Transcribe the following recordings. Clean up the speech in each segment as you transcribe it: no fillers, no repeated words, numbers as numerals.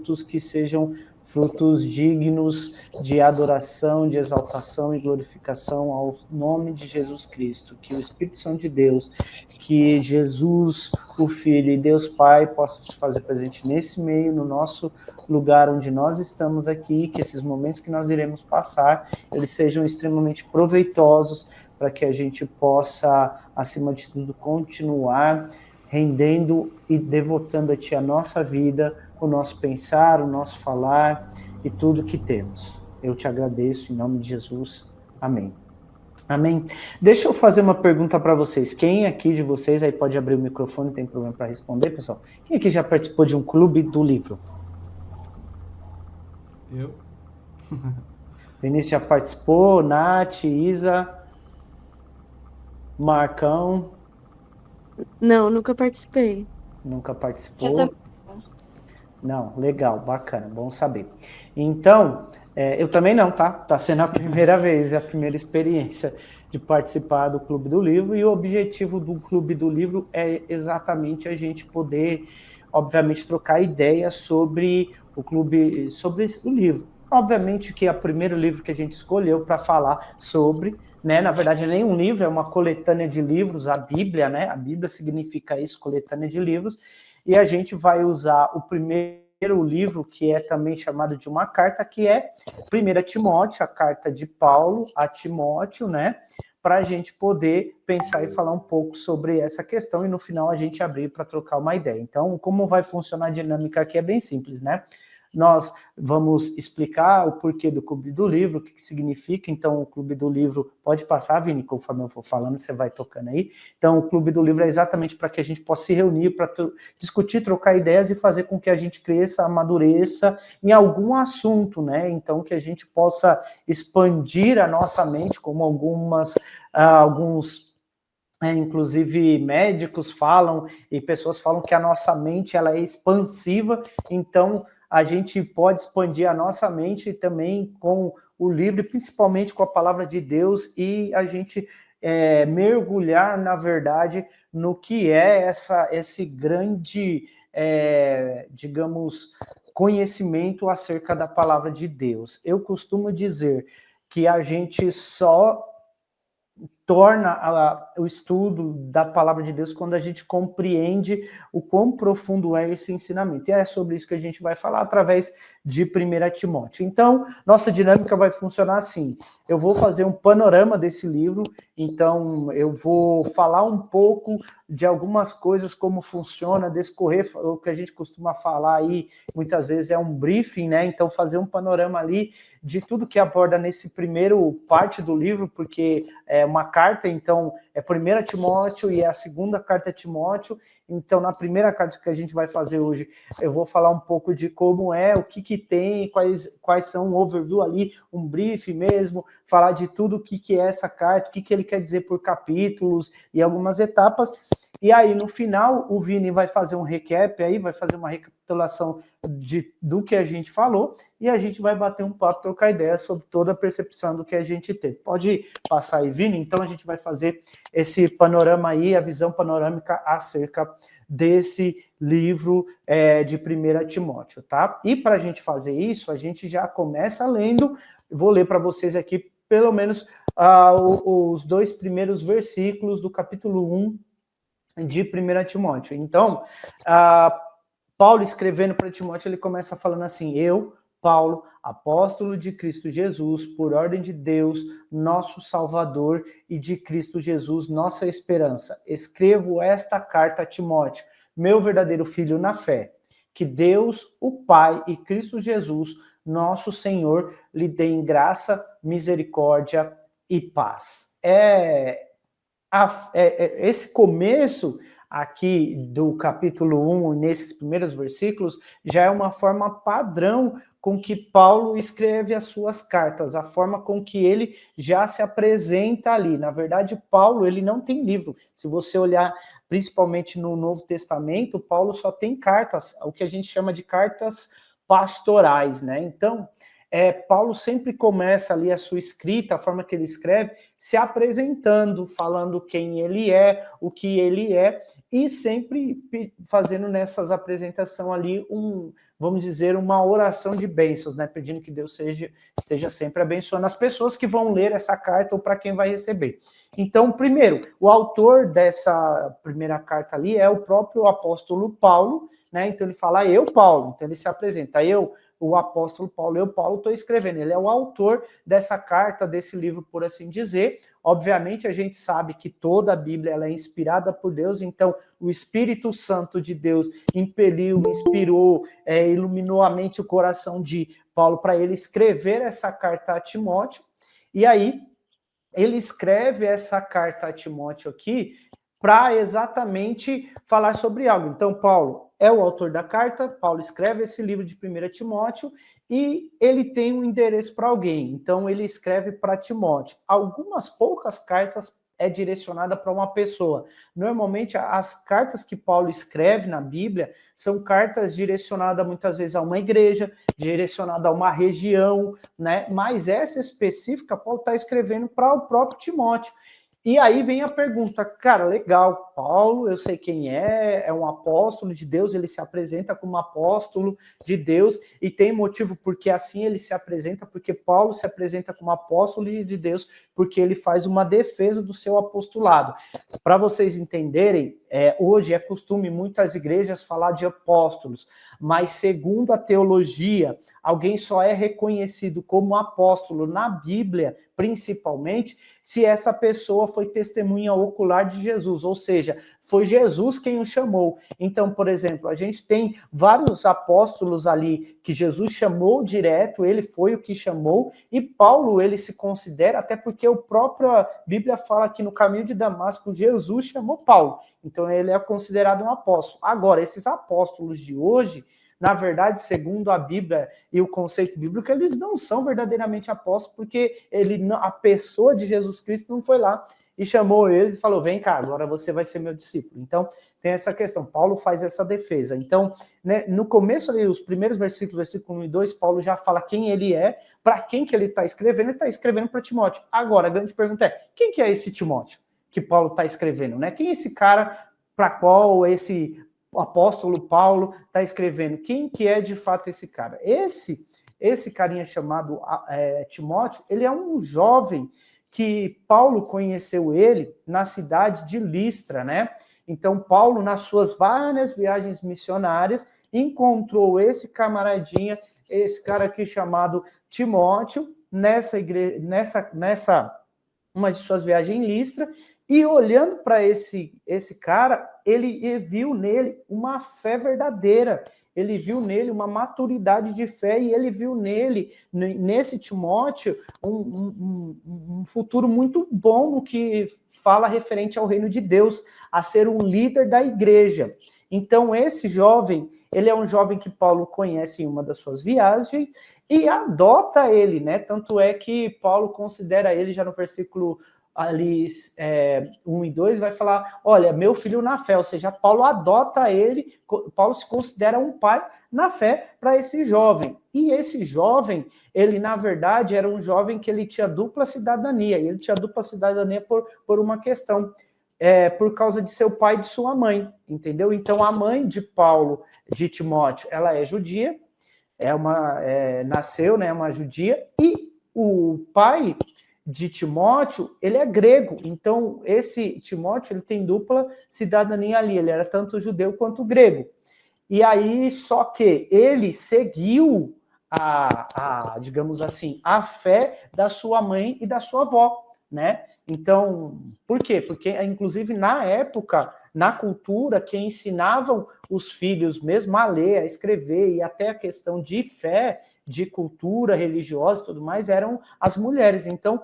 frutos que sejam frutos dignos de adoração, de exaltação e glorificação ao nome de Jesus Cristo. Que o Espírito Santo de Deus, que Jesus, o Filho e Deus Pai possam se fazer presente nesse meio, no nosso lugar onde nós estamos aqui, que esses momentos que nós iremos passar, eles sejam extremamente proveitosos para que a gente possa, acima de tudo, continuar rendendo e devotando a Ti a nossa vida, o nosso pensar, o nosso falar e tudo que temos. Eu te agradeço em nome de Jesus. Amém. Amém. Deixa eu fazer uma pergunta para vocês. Quem aqui de vocês, aí pode abrir o microfone, não tem problema para responder, pessoal. Quem aqui já participou de um clube do livro? Eu? Vinícius já participou, Nath, Isa, Marcão, Não, nunca participei. nunca Já participou? tá... Não, legal, bacana, bom saber. Então, eu também não, tá? Tá sendo a primeira vez, a primeira experiência de participar do Clube do Livro, e o objetivo do Clube do Livro é exatamente a gente poder, obviamente, trocar ideias sobre o clube, sobre o livro. Obviamente que é o primeiro livro que a gente escolheu para falar sobre, né? Na verdade, nem um livro, é uma coletânea de livros, a Bíblia, né? A Bíblia significa isso, coletânea de livros. E a gente vai usar o primeiro livro, que é também chamado de uma carta, que é 1 Timóteo, a carta de Paulo a Timóteo, né? Para a gente poder pensar e falar um pouco sobre essa questão e no final a gente abrir para trocar uma ideia. Então, como vai funcionar a dinâmica aqui é bem simples, né? Nós vamos explicar o porquê do Clube do Livro, o que significa. Então, o Clube do Livro, pode passar, Vini, conforme eu for falando, você vai tocando aí. Então, o Clube do Livro é exatamente para que a gente possa se reunir, para discutir, trocar ideias e fazer com que a gente cresça, amadureça em algum assunto, né? Então, que a gente possa expandir a nossa mente, como alguns inclusive médicos falam e pessoas falam que a nossa mente ela é expansiva, então a gente pode expandir a nossa mente também com o livro, principalmente com a palavra de Deus, e a gente mergulhar, na verdade, no que é esse grande, digamos, conhecimento acerca da palavra de Deus. Eu costumo dizer que a gente só torna o estudo da palavra de Deus quando a gente compreende o quão profundo é esse ensinamento. E é sobre isso que a gente vai falar através de 1 Timóteo. Então, nossa dinâmica vai funcionar assim. Eu vou fazer um panorama desse livro, então eu vou falar um pouco de algumas coisas, como funciona, descorrer, o que a gente costuma falar aí, muitas vezes é um briefing, né? Então, fazer um panorama ali de tudo que aborda nesse primeiro parte do livro, porque é uma carta, então é 1 Timóteo e é a segunda carta a Timóteo. Então, na primeira carta que a gente vai fazer hoje, eu vou falar um pouco de como é, o que tem, quais são um overview ali, um brief mesmo, falar de tudo o que é essa carta, o que ele quer dizer por capítulos e algumas etapas. E aí, no final, o Vini vai fazer um recap aí, vai fazer uma recapitulação do que a gente falou, e a gente vai bater um papo, trocar ideia sobre toda a percepção do que a gente teve. Pode passar aí, Vini? Então, a gente vai fazer esse panorama aí, a visão panorâmica acerca desse livro de 1 Timóteo, tá? E para a gente fazer isso, a gente já começa lendo, vou ler para vocês aqui, pelo menos, os 2 primeiros versículos do capítulo 1 de 1 Timóteo. Então, Paulo escrevendo para Timóteo, ele começa falando assim: eu, Paulo, apóstolo de Cristo Jesus, por ordem de Deus, nosso Salvador, e de Cristo Jesus, nossa esperança, escrevo esta carta a Timóteo, meu verdadeiro filho na fé. Que Deus, o Pai e Cristo Jesus, nosso Senhor, lhe deem graça, misericórdia e paz. Esse começo aqui do capítulo 1, nesses primeiros versículos, já é uma forma padrão com que Paulo escreve as suas cartas, a forma com que ele já se apresenta ali. Na verdade, Paulo, ele não tem livro. Se você olhar principalmente no Novo Testamento, Paulo só tem cartas, o que a gente chama de cartas pastorais, né? Então, Paulo sempre começa ali a sua escrita, a forma que ele escreve, se apresentando, falando quem ele é, o que ele é, e sempre fazendo nessas apresentações ali vamos dizer, uma oração de bênçãos, né? Pedindo que Deus esteja sempre abençoando as pessoas que vão ler essa carta ou para quem vai receber. Então, primeiro, o autor dessa primeira carta ali é o próprio apóstolo Paulo, né? Então ele fala, eu, Paulo, então ele se apresenta, eu, o apóstolo Paulo, Paulo, estou escrevendo. Ele é o autor dessa carta, desse livro, por assim dizer. Obviamente, a gente sabe que toda a Bíblia ela é inspirada por Deus, então o Espírito Santo de Deus impeliu, inspirou, iluminou a mente e o coração de Paulo para ele escrever essa carta a Timóteo. E aí, ele escreve essa carta a Timóteo aqui para exatamente falar sobre algo. Então, Paulo é o autor da carta, Paulo escreve esse livro de 1 Timóteo e ele tem um endereço para alguém. Então, ele escreve para Timóteo. Algumas poucas cartas é direcionada para uma pessoa. Normalmente, as cartas que Paulo escreve na Bíblia são cartas direcionadas muitas vezes a uma igreja, direcionada a uma região, né? Mas essa específica, Paulo está escrevendo para o próprio Timóteo. E aí vem a pergunta, cara, legal, Paulo, eu sei quem é um apóstolo de Deus, ele se apresenta como apóstolo de Deus, e tem motivo porque assim ele se apresenta, porque Paulo se apresenta como apóstolo de Deus, porque ele faz uma defesa do seu apostolado. Para vocês entenderem, hoje é costume muitas igrejas falar de apóstolos, mas segundo a teologia, alguém só é reconhecido como apóstolo na Bíblia, principalmente, se essa pessoa foi testemunha ocular de Jesus, ou seja, foi Jesus quem o chamou. Então, por exemplo, a gente tem vários apóstolos ali que Jesus chamou direto, ele foi o que chamou, e Paulo, ele se considera, até porque a própria Bíblia fala que no caminho de Damasco, Jesus chamou Paulo. Então, ele é considerado um apóstolo. Agora, esses apóstolos de hoje, na verdade, segundo a Bíblia e o conceito bíblico, eles não são verdadeiramente apóstolos, porque a pessoa de Jesus Cristo não foi lá e chamou eles e falou, vem cá, agora você vai ser meu discípulo. Então, tem essa questão. Paulo faz essa defesa. Então, né, no começo ali, os primeiros versículos, versículo 1 e 2, Paulo já fala quem ele é, para quem que ele está escrevendo, ele está escrevendo para Timóteo. Agora, a grande pergunta é, quem que é esse Timóteo que Paulo está escrevendo? Né? Quem é esse cara para qual esse apóstolo Paulo está escrevendo? Quem que é de fato esse cara? Esse carinha chamado Timóteo, ele é um jovem que Paulo conheceu ele na cidade de Listra, né? Então, Paulo, nas suas várias viagens missionárias, encontrou esse camaradinha, esse cara aqui chamado Timóteo, nessa igreja, uma de suas viagens em Listra, e olhando para esse cara, ele viu nele uma fé verdadeira, ele viu nele uma maturidade de fé, e ele viu nesse Timóteo, um futuro muito bom no que fala referente ao reino de Deus, a ser um líder da igreja. Então, esse jovem, ele é um jovem que Paulo conhece em uma das suas viagens e adota ele, né? Tanto é que Paulo considera ele, já no versículo ali 1 e 2, vai falar, olha, meu filho na fé, ou seja, Paulo adota ele, Paulo se considera um pai na fé para esse jovem. E esse jovem, ele na verdade era um jovem que ele tinha dupla cidadania, e ele tinha dupla cidadania por uma questão, por causa de seu pai e de sua mãe, entendeu? Então a mãe de Paulo, de Timóteo, ela é judia, nasceu, né, uma judia, e o pai de Timóteo, ele é grego, então esse Timóteo, ele tem dupla cidadania ali, ele era tanto judeu quanto grego, e aí, só que ele seguiu digamos assim, a fé da sua mãe e da sua avó, né? Então, por quê? Porque, inclusive, na época, na cultura, quem ensinavam os filhos mesmo a ler, a escrever, e até a questão de fé, de cultura religiosa e tudo mais, eram as mulheres. Então,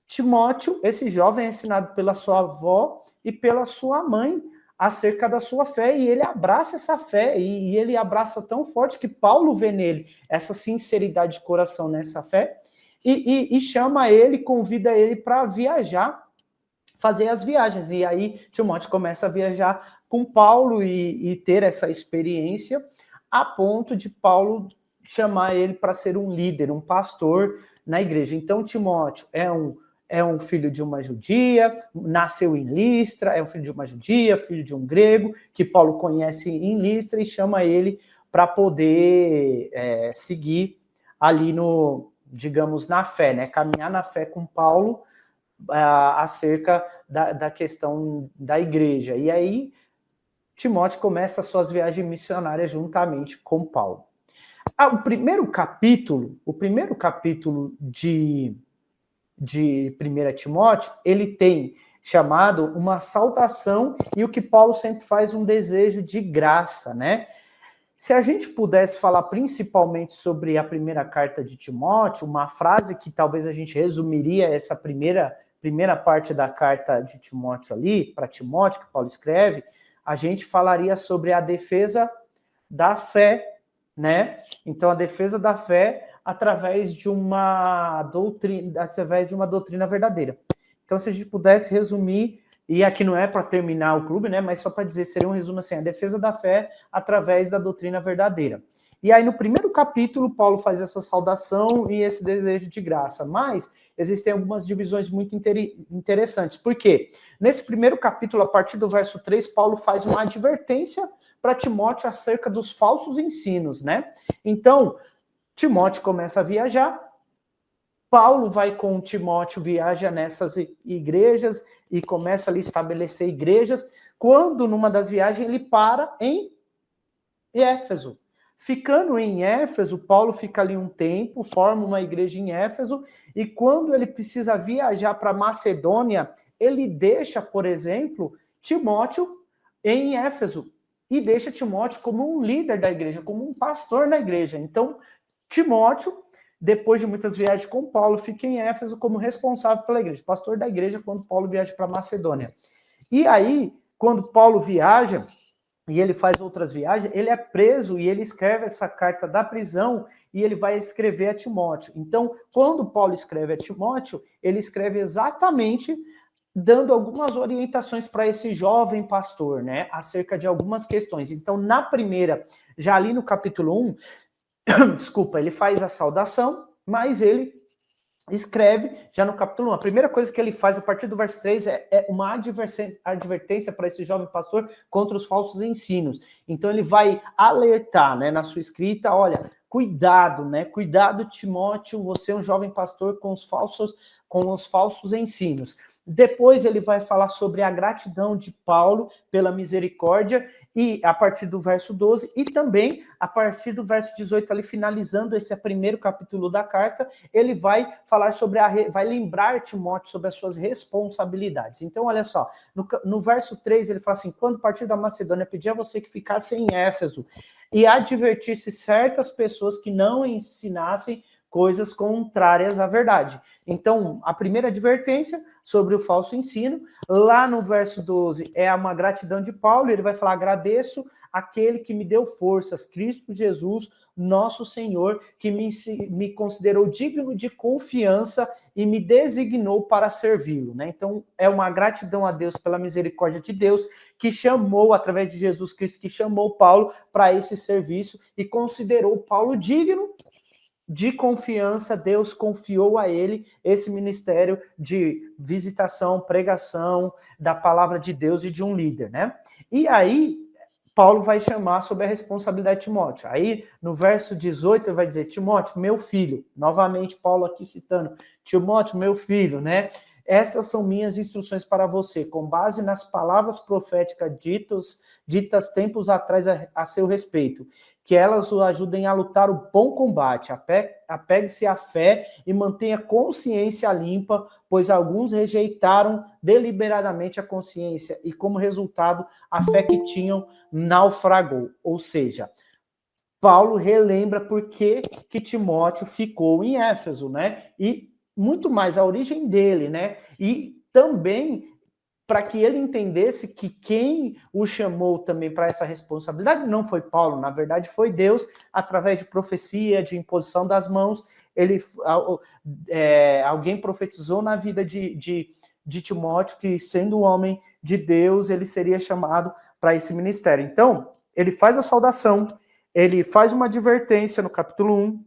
Timóteo, esse jovem, é ensinado pela sua avó e pela sua mãe acerca da sua fé, e ele abraça essa fé, e ele abraça tão forte que Paulo vê nele essa sinceridade de coração nessa fé, e chama ele, convida ele para viajar, fazer as viagens. E aí Timóteo começa a viajar com Paulo e ter essa experiência, a ponto de Paulo chamar ele para ser um líder, um pastor na igreja. Então Timóteo é um filho de uma judia, nasceu em Listra, é um filho de uma judia, filho de um grego, que Paulo conhece em Listra e chama ele para poder seguir ali digamos, na fé, né? Caminhar na fé com Paulo acerca da questão da igreja. E aí, Timóteo começa as suas viagens missionárias juntamente com Paulo. O primeiro capítulo de 1 Timóteo, ele tem chamado uma saudação e o que Paulo sempre faz, um desejo de graça, né? Se a gente pudesse falar principalmente sobre a primeira carta de Timóteo, uma frase que talvez a gente resumiria essa primeira parte da carta de Timóteo ali, para Timóteo, que Paulo escreve, a gente falaria sobre a defesa da fé, né? Então, a defesa da fé através de uma doutrina verdadeira. Então, se a gente pudesse resumir, e aqui não é para terminar o clube, né? Mas só para dizer, seria um resumo assim: a defesa da fé através da doutrina verdadeira. E aí, no primeiro capítulo, Paulo faz essa saudação e esse desejo de graça. Mas existem algumas divisões muito interessantes. Por quê? Nesse primeiro capítulo, a partir do verso 3, Paulo faz uma advertência para Timóteo acerca dos falsos ensinos, né? Então, Timóteo começa a viajar, Paulo vai com Timóteo, viaja nessas igrejas e começa ali a estabelecer igrejas, quando numa das viagens ele para em Éfeso. Ficando em Éfeso, Paulo fica ali um tempo, forma uma igreja em Éfeso, e quando ele precisa viajar para Macedônia, ele deixa, por exemplo, Timóteo em Éfeso, e deixa Timóteo como um líder da igreja, como um pastor na igreja. Então, Timóteo, depois de muitas viagens com Paulo, fica em Éfeso como responsável pela igreja, pastor da igreja quando Paulo viaja para Macedônia. E aí, quando Paulo viaja, e ele faz outras viagens, ele é preso e ele escreve essa carta da prisão e ele vai escrever a Timóteo. Então, quando Paulo escreve a Timóteo, ele escreve exatamente dando algumas orientações para esse jovem pastor, né, acerca de algumas questões. Então, na primeira, já ali no capítulo 1, desculpa, ele faz a saudação, mas ele escreve já no capítulo 1. A primeira coisa que ele faz a partir do verso 3 é uma advertência para esse jovem pastor contra os falsos ensinos. Então ele vai alertar, né, na sua escrita, olha, cuidado, né? Cuidado, Timóteo, você é um jovem pastor com os falsos ensinos. Depois ele vai falar sobre a gratidão de Paulo pela misericórdia, e a partir do verso 12, e também a partir do verso 18, ali finalizando esse primeiro capítulo da carta, ele vai falar sobre vai lembrar Timóteo sobre as suas responsabilidades. Então, olha só, no verso 3 ele fala assim: quando partir da Macedônia, pedi a você que ficasse em Éfeso e advertisse certas pessoas que não ensinassem coisas contrárias à verdade. Então, a primeira advertência sobre o falso ensino, lá no verso 12, é uma gratidão de Paulo, ele vai falar: agradeço aquele que me deu forças, Cristo Jesus, nosso Senhor, que me considerou digno de confiança e me designou para servi-lo, né? Então, é uma gratidão a Deus pela misericórdia de Deus, que chamou, através de Jesus Cristo, que chamou Paulo para esse serviço e considerou Paulo digno de confiança. Deus confiou a ele esse ministério de visitação, pregação da palavra de Deus e de um líder, né? E aí, Paulo vai chamar sobre a responsabilidade de Timóteo. Aí, no verso 18, ele vai dizer: Timóteo, meu filho, novamente Paulo aqui citando, Timóteo, meu filho, né? Estas são minhas instruções para você, com base nas palavras proféticas ditas tempos atrás a seu respeito, que elas o ajudem a lutar o bom combate, apegue-se à fé e mantenha consciência limpa, pois alguns rejeitaram deliberadamente a consciência e, como resultado, a fé que tinham naufragou. Ou seja, Paulo relembra por que Timóteo ficou em Éfeso, né? E muito mais a origem dele, né? E também para que ele entendesse que quem o chamou também para essa responsabilidade não foi Paulo, na verdade foi Deus, através de profecia, de imposição das mãos. Alguém profetizou na vida de Timóteo que, sendo um homem de Deus, ele seria chamado para esse ministério. Então, ele faz a saudação, ele faz uma advertência no capítulo 1,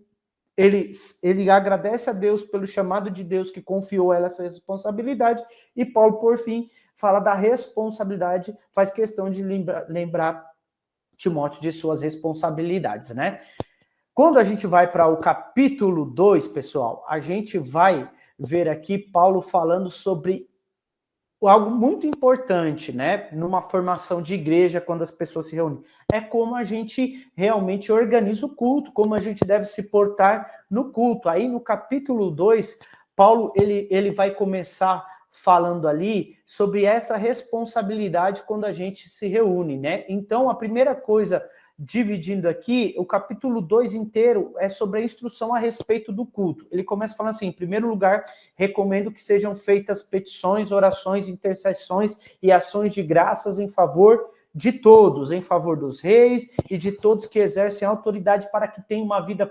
ele agradece a Deus pelo chamado de Deus que confiou a ela essa responsabilidade, e Paulo, por fim, fala da responsabilidade, faz questão de lembrar Timóteo de suas responsabilidades, né? Quando a gente vai para o capítulo 2, pessoal, a gente vai ver aqui Paulo falando sobre algo muito importante, né, numa formação de igreja, quando as pessoas se reúnem, é como a gente realmente organiza o culto, como a gente deve se portar no culto. Aí no capítulo 2, Paulo, ele vai começar falando ali sobre essa responsabilidade quando a gente se reúne, né? Então, a primeira coisa, dividindo aqui, o capítulo 2 inteiro é sobre a instrução a respeito do culto. Ele começa falando assim, em primeiro lugar, recomendo que sejam feitas petições, orações, intercessões e ações de graças em favor de todos, em favor dos reis e de todos que exercem autoridade para que tenham uma vida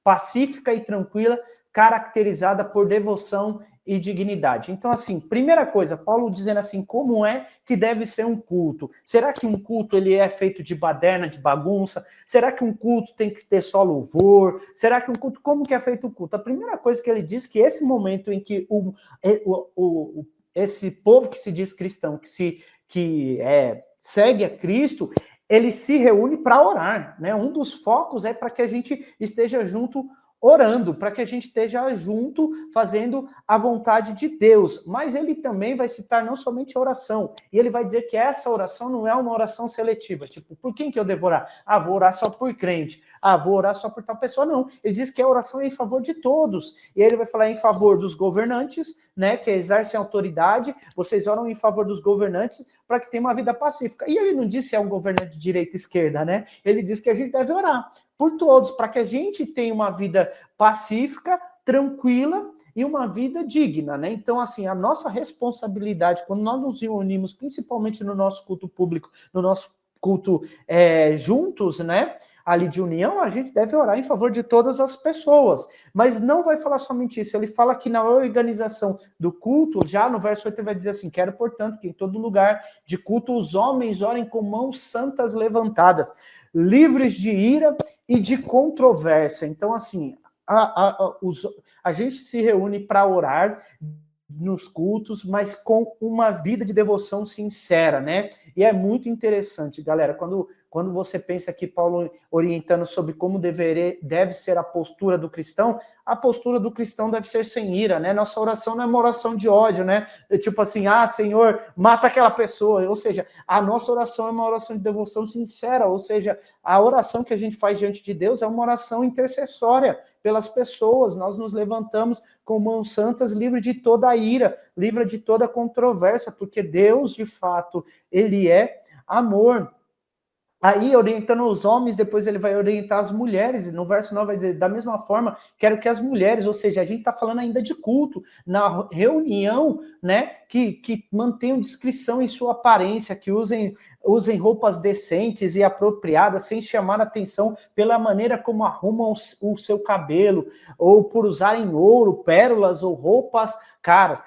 pacífica e tranquila, caracterizada por devoção e dignidade. Então, assim, primeira coisa, Paulo dizendo assim, como é que deve ser um culto? Será que um culto ele é feito de baderna, de bagunça? Será que um culto tem que ter só louvor? Será que um culto, como que é feito o culto? A primeira coisa que ele diz que esse momento em que esse povo que se diz cristão, segue a Cristo, ele se reúne para orar, né? Um dos focos é para que a gente esteja junto orando, para que a gente esteja junto fazendo a vontade de Deus. Mas ele também vai citar não somente a oração, e ele vai dizer que essa oração não é uma oração seletiva, tipo, por quem que eu devo orar? Ah, vou orar só por crente. Ah, vou orar só por tal pessoa. Não, ele diz que a oração é em favor de todos. E ele vai falar em favor dos governantes, né, que exercem autoridade. Vocês oram em favor dos governantes para que tenha uma vida pacífica. E ele não disse se é um governante de direita e esquerda, né? Ele diz que a gente deve orar por todos, para que a gente tenha uma vida pacífica, tranquila e uma vida digna, né? Então, assim, a nossa responsabilidade, quando nós nos reunimos, principalmente no nosso culto público, no nosso culto juntos, né? Ali de união, a gente deve orar em favor de todas as pessoas. Mas não vai falar somente isso. Ele fala que na organização do culto, já no verso 8 ele vai dizer assim, quero, portanto, que em todo lugar de culto os homens orem com mãos santas levantadas, livres de ira e de controvérsia. Então, assim, a gente se reúne para orar nos cultos, mas com uma vida de devoção sincera, né? E é muito interessante, galera, quando você pensa aqui, Paulo orientando sobre como deve ser a postura do cristão, a postura do cristão deve ser sem ira, né? Nossa oração não é uma oração de ódio, né? Tipo assim, Senhor, mata aquela pessoa. Ou seja, a nossa oração é uma oração de devoção sincera, ou seja, a oração que a gente faz diante de Deus é uma oração intercessória pelas pessoas. Nós nos levantamos com mãos santas, livre de toda a ira, livre de toda controvérsia, porque Deus, de fato, ele é amor. Aí, orientando os homens, depois ele vai orientar as mulheres, e no verso 9 vai dizer, da mesma forma, quero que as mulheres, ou seja, a gente está falando ainda de culto, na reunião, né, que mantenham discrição em sua aparência, que usem roupas decentes e apropriadas, sem chamar atenção pela maneira como arrumam o seu cabelo, ou por usarem ouro, pérolas ou roupas caras.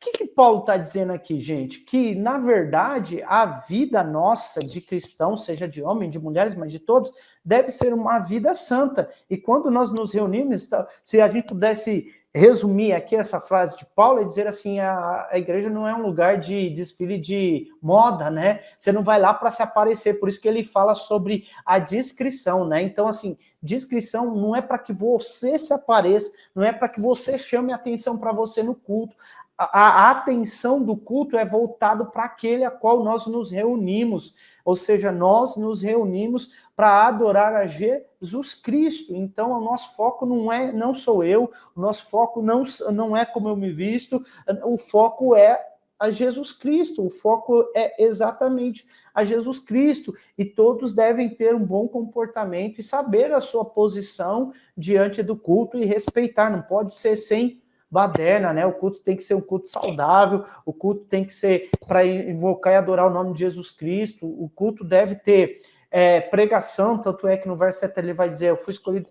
O que Paulo está dizendo aqui, gente? Que, na verdade, a vida nossa de cristão, seja de homem, de mulheres, mas de todos, deve ser uma vida santa. E quando nós nos reunimos, se a gente pudesse resumir aqui essa frase de Paulo, é dizer assim, a igreja não é um lugar de desfile de moda, né? Você não vai lá para se aparecer, por isso que ele fala sobre a discrição, né? Então, assim, discrição não é para que você se apareça, não é para que você chame atenção para você no culto. A atenção do culto é voltado para aquele a qual nós nos reunimos, ou seja, nós nos reunimos para adorar a Jesus Cristo. Então, o nosso foco não sou eu, o nosso foco não é como eu me visto, o foco é a Jesus Cristo, o foco é exatamente a Jesus Cristo, e todos devem ter um bom comportamento e saber a sua posição diante do culto e respeitar, não pode ser sem baderna, né? O culto tem que ser um culto saudável, o culto tem que ser para invocar e adorar o nome de Jesus Cristo, o culto deve ter pregação, tanto é que no verso 7 ele vai dizer, eu fui escolhido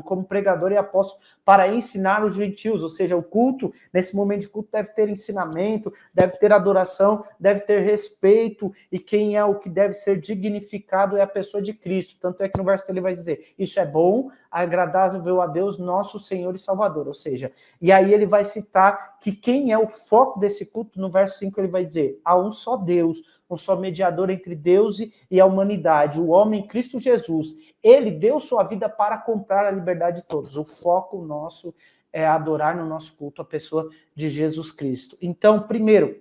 como pregador e apóstolo para ensinar os gentios, ou seja, o culto, nesse momento de culto, deve ter ensinamento, deve ter adoração, deve ter respeito, e quem é o que deve ser dignificado é a pessoa de Cristo, tanto é que no verso 7 ele vai dizer, isso é bom, agradável a Deus, nosso Senhor e Salvador, ou seja, e aí ele vai citar que quem é o foco desse culto, no verso 5 ele vai dizer, há um só Deus, um só mediador entre Deus e a humanidade, o homem Cristo Jesus. Ele deu sua vida para comprar a liberdade de todos. O foco nosso é adorar no nosso culto a pessoa de Jesus Cristo. Então, primeiro,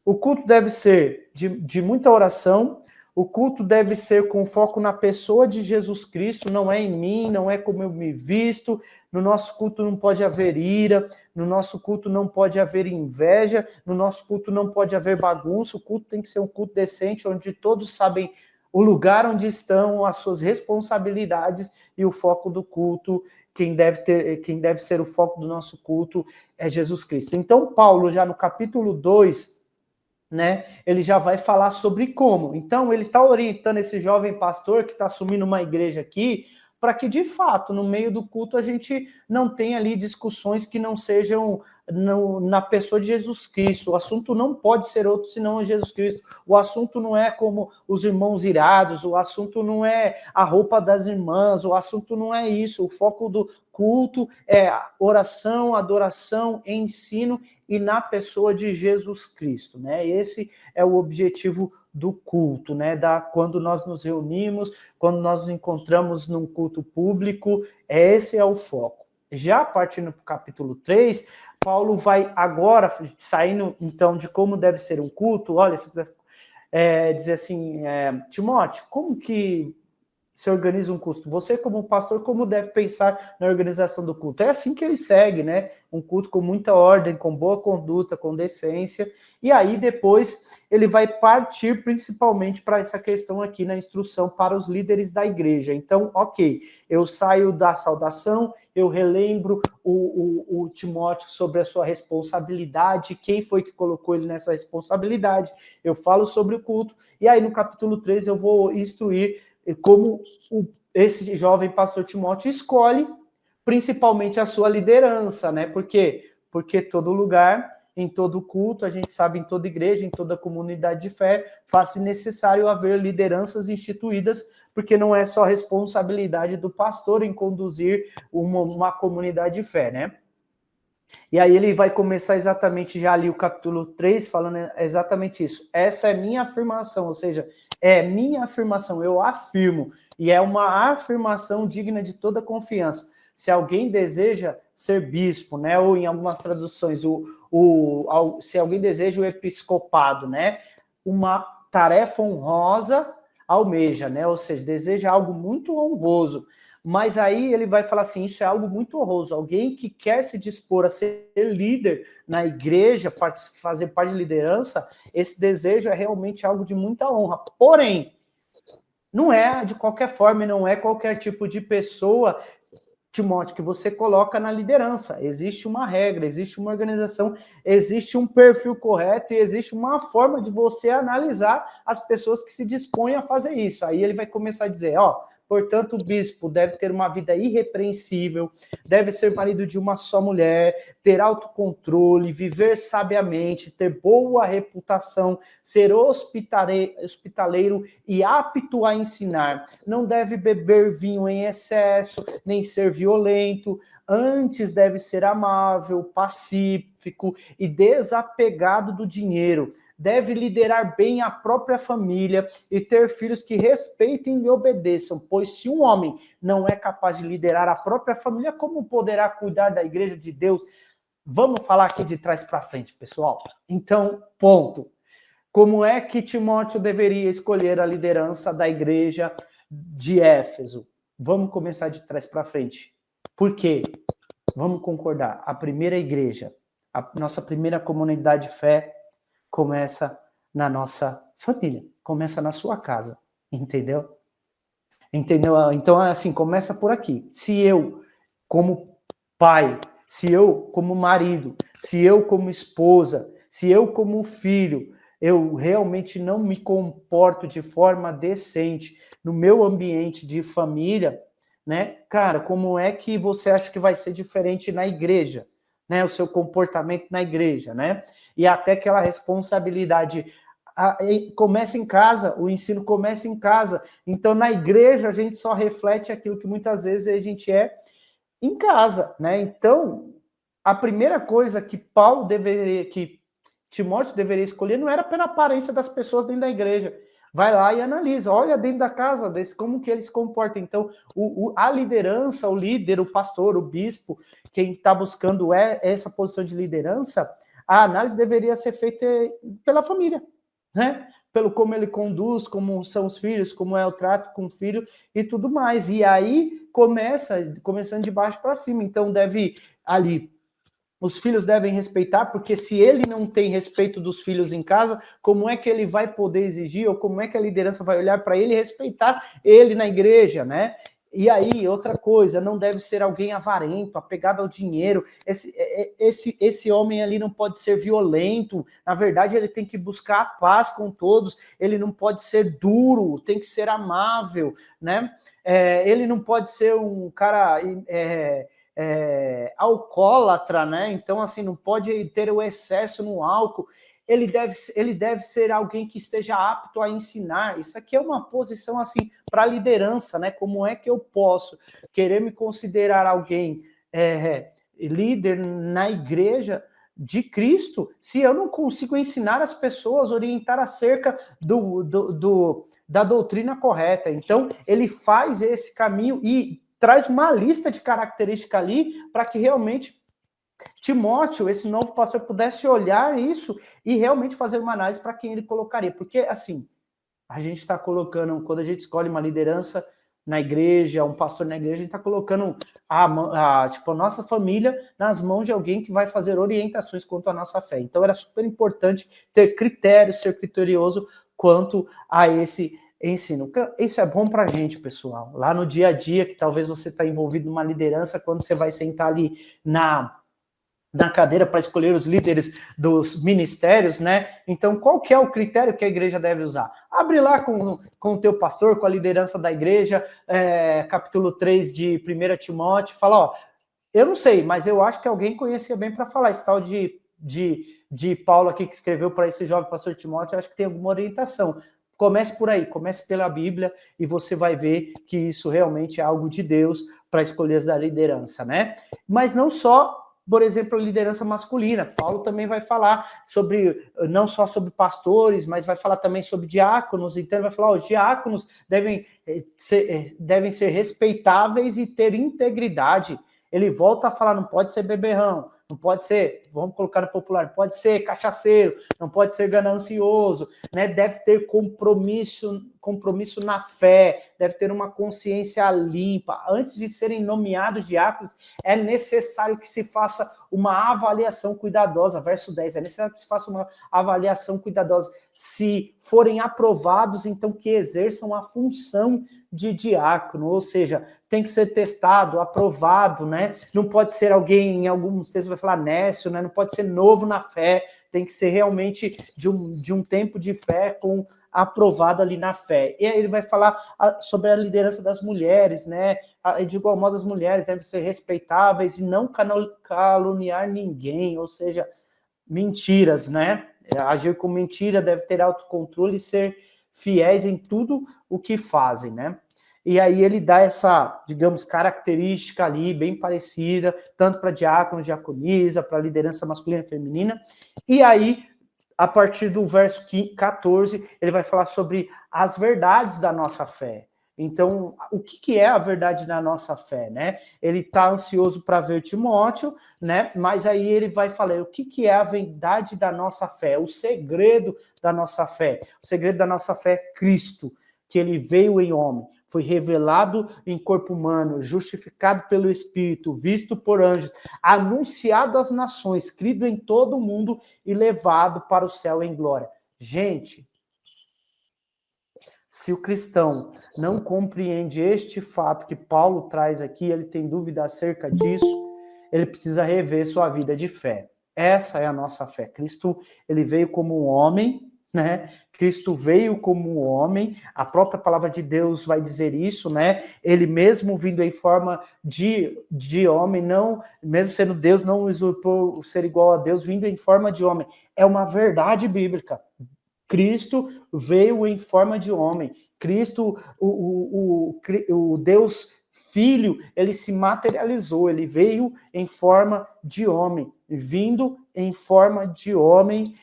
o culto deve ser de muita oração, o culto deve ser com foco na pessoa de Jesus Cristo, não é em mim, não é como eu me visto. No nosso culto não pode haver ira, no nosso culto não pode haver inveja, no nosso culto não pode haver bagunça. O culto tem que ser um culto decente, onde todos sabem o lugar onde estão, as suas responsabilidades e o foco do culto. Quem deve ser o foco do nosso culto é Jesus Cristo. Então, Paulo, já no capítulo 2, né, ele já vai falar sobre como. Então, ele está orientando esse jovem pastor que está assumindo uma igreja aqui, para que, de fato, no meio do culto, a gente não tenha ali discussões que não sejam na pessoa de Jesus Cristo. O assunto não pode ser outro senão Jesus Cristo. O assunto não é como os irmãos irados, o assunto não é a roupa das irmãs, o assunto não é isso. O foco do culto é oração, adoração, ensino e na pessoa de Jesus Cristo, né? Esse é o objetivo do culto, né? Quando nós nos reunimos, quando nós nos encontramos num culto público, esse é o foco. Já partindo para o capítulo 3, Paulo vai agora, saindo então de como deve ser um culto, olha, dizer assim, Timóteo, como que se organiza um culto? Você, como pastor, como deve pensar na organização do culto? É assim que ele segue, né? Um culto com muita ordem, com boa conduta, com decência. E aí, depois, ele vai partir principalmente para essa questão aqui na instrução para os líderes da igreja. Então, ok, eu saio da saudação, eu relembro o Timóteo sobre a sua responsabilidade, quem foi que colocou ele nessa responsabilidade, eu falo sobre o culto, e aí no capítulo 3 eu vou instruir como esse jovem pastor Timóteo escolhe principalmente a sua liderança, né? Por quê? Porque todo lugar, em todo culto, a gente sabe, em toda igreja, em toda comunidade de fé, faz-se necessário haver lideranças instituídas, porque não é só responsabilidade do pastor em conduzir uma comunidade de fé, né? E aí ele vai começar exatamente já ali o capítulo 3, falando exatamente isso. Essa é minha afirmação, ou seja, é minha afirmação, eu afirmo, e é uma afirmação digna de toda confiança. Se alguém deseja ser bispo, né, ou em algumas traduções, se alguém deseja o episcopado, né, uma tarefa honrosa almeja, né, ou seja, deseja algo muito honroso. Mas aí ele vai falar assim, isso é algo muito honroso. Alguém que quer se dispor a ser líder na igreja, fazer parte de liderança, esse desejo é realmente algo de muita honra. Porém, não é de qualquer forma, não é qualquer tipo de pessoa, Timóteo, que você coloca na liderança. Existe uma regra, existe uma organização, existe um perfil correto e existe uma forma de você analisar as pessoas que se dispõem a fazer isso. Aí ele vai começar a dizer, portanto, o bispo deve ter uma vida irrepreensível, deve ser marido de uma só mulher, ter autocontrole, viver sabiamente, ter boa reputação, ser hospitaleiro e apto a ensinar. Não deve beber vinho em excesso, nem ser violento. Antes deve ser amável, pacífico e desapegado do dinheiro. Deve liderar bem a própria família e ter filhos que respeitem e obedeçam, pois se um homem não é capaz de liderar a própria família, como poderá cuidar da igreja de Deus? Vamos falar aqui de trás para frente, pessoal. Então, ponto. Como é que Timóteo deveria escolher a liderança da igreja de Éfeso? Vamos começar de trás para frente. Por quê? Vamos concordar. A primeira igreja, a nossa primeira comunidade de fé, começa na nossa família, começa na sua casa, entendeu? Entendeu? Então, assim, começa por aqui. Se eu, como pai, se eu, como marido, se eu, como esposa, se eu, como filho, eu realmente não me comporto de forma decente no meu ambiente de família, né? Cara, como é que você acha que vai ser diferente na igreja? Né, o seu comportamento na igreja, né? E até aquela responsabilidade começa em casa, o ensino começa em casa. Então, na igreja, a gente só reflete aquilo que muitas vezes a gente é em casa, né? Então, a primeira coisa que Timóteo deveria escolher não era pela aparência das pessoas dentro da igreja. Vai lá e analisa, olha dentro da casa desse, como que eles se comportam. Então, a liderança, o líder, o pastor, o bispo, quem está buscando essa posição de liderança, a análise deveria ser feita pela família, né? Pelo como ele conduz, como são os filhos, como é o trato com o filho e tudo mais. E aí começando de baixo para cima. Então, os filhos devem respeitar, porque se ele não tem respeito dos filhos em casa, como é que ele vai poder exigir, ou como é que a liderança vai olhar para ele e respeitar ele na igreja, né? E aí, outra coisa, não deve ser alguém avarento, apegado ao dinheiro. Esse homem ali não pode ser violento. Na verdade, ele tem que buscar a paz com todos. Ele não pode ser duro, tem que ser amável, né? Ele não pode ser um cara alcoólatra, né? Então, assim, não pode ter o excesso no álcool. Ele deve ser alguém que esteja apto a ensinar. Isso aqui é uma posição, assim, para a liderança, né? Como é que eu posso querer me considerar alguém líder na igreja de Cristo se eu não consigo ensinar as pessoas, orientar acerca da doutrina correta? Então, ele faz esse caminho e traz uma lista de características ali para que realmente Timóteo, esse novo pastor, pudesse olhar isso e realmente fazer uma análise para quem ele colocaria. Porque, assim, a gente está colocando, quando a gente escolhe uma liderança na igreja, um pastor na igreja, a gente está colocando a nossa família nas mãos de alguém que vai fazer orientações quanto à nossa fé. Então, era super importante ter critérios, ser criterioso quanto a esse ensino. Isso é bom para a gente, pessoal. Lá no dia a dia, que talvez você está envolvido numa liderança, quando você vai sentar ali na cadeira para escolher os líderes dos ministérios, né? Então, qual que é o critério que a igreja deve usar? Abre lá com o teu pastor, com a liderança da igreja, capítulo 3 de 1 Timóteo, fala, ó, eu não sei, mas eu acho que alguém conhecia bem para falar. Esse tal de Paulo aqui, que escreveu para esse jovem pastor Timóteo, eu acho que tem alguma orientação. Comece por aí, comece pela Bíblia e você vai ver que isso realmente é algo de Deus para escolher da liderança, né? Mas não só, por exemplo, a liderança masculina. Paulo também vai falar não só sobre pastores, mas vai falar também sobre diáconos. Então, ele vai falar, os diáconos devem ser respeitáveis e ter integridade. Ele volta a falar, não pode ser beberrão, não pode ser, vamos colocar no popular, não pode ser cachaceiro, não pode ser ganancioso, né? Deve ter compromisso na fé, deve ter uma consciência limpa. Antes de serem nomeados diáconos, é necessário que se faça uma avaliação cuidadosa. Verso 10, é necessário que se faça uma avaliação cuidadosa. Se forem aprovados, então que exerçam a função de diácono, ou seja, tem que ser testado, aprovado, né? Não pode ser alguém, em alguns textos vai falar nécio, né? Não pode ser novo na fé, tem que ser realmente de um tempo de fé aprovado ali na fé. E aí ele vai falar sobre a liderança das mulheres, né? De igual modo, as mulheres devem ser respeitáveis e não caluniar ninguém, ou seja, mentiras, né? Agir com mentira, deve ter autocontrole e ser fiéis em tudo o que fazem, né? E aí ele dá essa, digamos, característica ali, bem parecida, tanto para diácono, diaconisa, para liderança masculina e feminina. E aí, a partir do verso 14, ele vai falar sobre as verdades da nossa fé. Então, o que é a verdade da nossa fé, né? Ele está ansioso para ver Timóteo, né? Mas aí ele vai falar o que é a verdade da nossa fé, o segredo da nossa fé. O segredo da nossa fé é Cristo, que ele veio em homem, foi revelado em corpo humano, justificado pelo Espírito, visto por anjos, anunciado às nações, crido em todo o mundo e levado para o céu em glória. Gente, se o cristão não compreende este fato que Paulo traz aqui, ele tem dúvida acerca disso, ele precisa rever sua vida de fé. Essa é a nossa fé. Cristo, ele veio como um homem, né? Cristo veio como um homem, a própria palavra de Deus vai dizer isso, né? Ele mesmo vindo em forma de homem, não, mesmo sendo Deus, não usurpou ser igual a Deus, vindo em forma de homem. É uma verdade bíblica. Cristo veio em forma de homem. Cristo, o Deus Filho, ele se materializou, ele veio em forma de homem, vindo em forma de homem,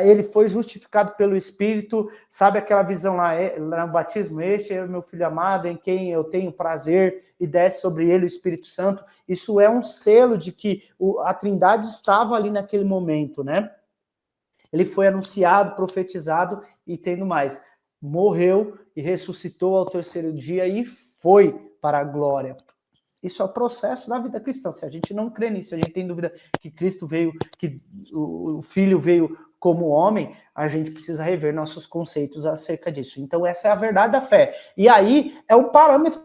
ele foi justificado pelo Espírito, sabe aquela visão lá no batismo? Este é o meu filho amado, em quem eu tenho prazer, e desce sobre ele o Espírito Santo. Isso é um selo de que a Trindade estava ali naquele momento, né? Ele foi anunciado, profetizado e tendo mais. Morreu e ressuscitou ao terceiro dia e foi para a glória. Isso é o processo da vida cristã. Se a gente não crê nisso, se a gente tem dúvida que Cristo veio, que o Filho veio como homem, a gente precisa rever nossos conceitos acerca disso. Então, essa é a verdade da fé. E aí, é um parâmetro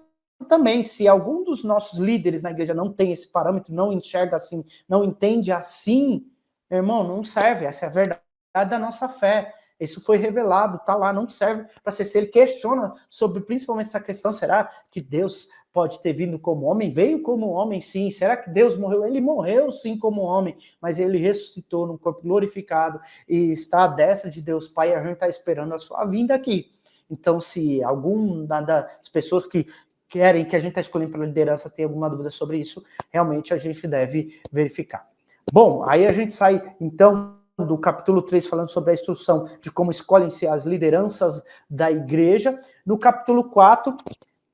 também. Se algum dos nossos líderes na igreja não tem esse parâmetro, não enxerga assim, não entende assim, irmão, não serve. Essa é a verdade da nossa fé. Isso foi revelado, tá lá, não serve para ser. Se ele questiona sobre principalmente essa questão, será que Deus pode ter vindo como homem? Veio como homem, sim. Será que Deus morreu? Ele morreu, sim, como homem, mas ele ressuscitou num corpo glorificado e está à destra de Deus Pai, e a gente está esperando a sua vinda aqui. Então, se alguma das pessoas que querem, que a gente está escolhendo para a liderança, tem alguma dúvida sobre isso, realmente a gente deve verificar. Bom, aí a gente sai, então, do capítulo 3, falando sobre a instrução de como escolhem-se as lideranças da igreja. No capítulo 4,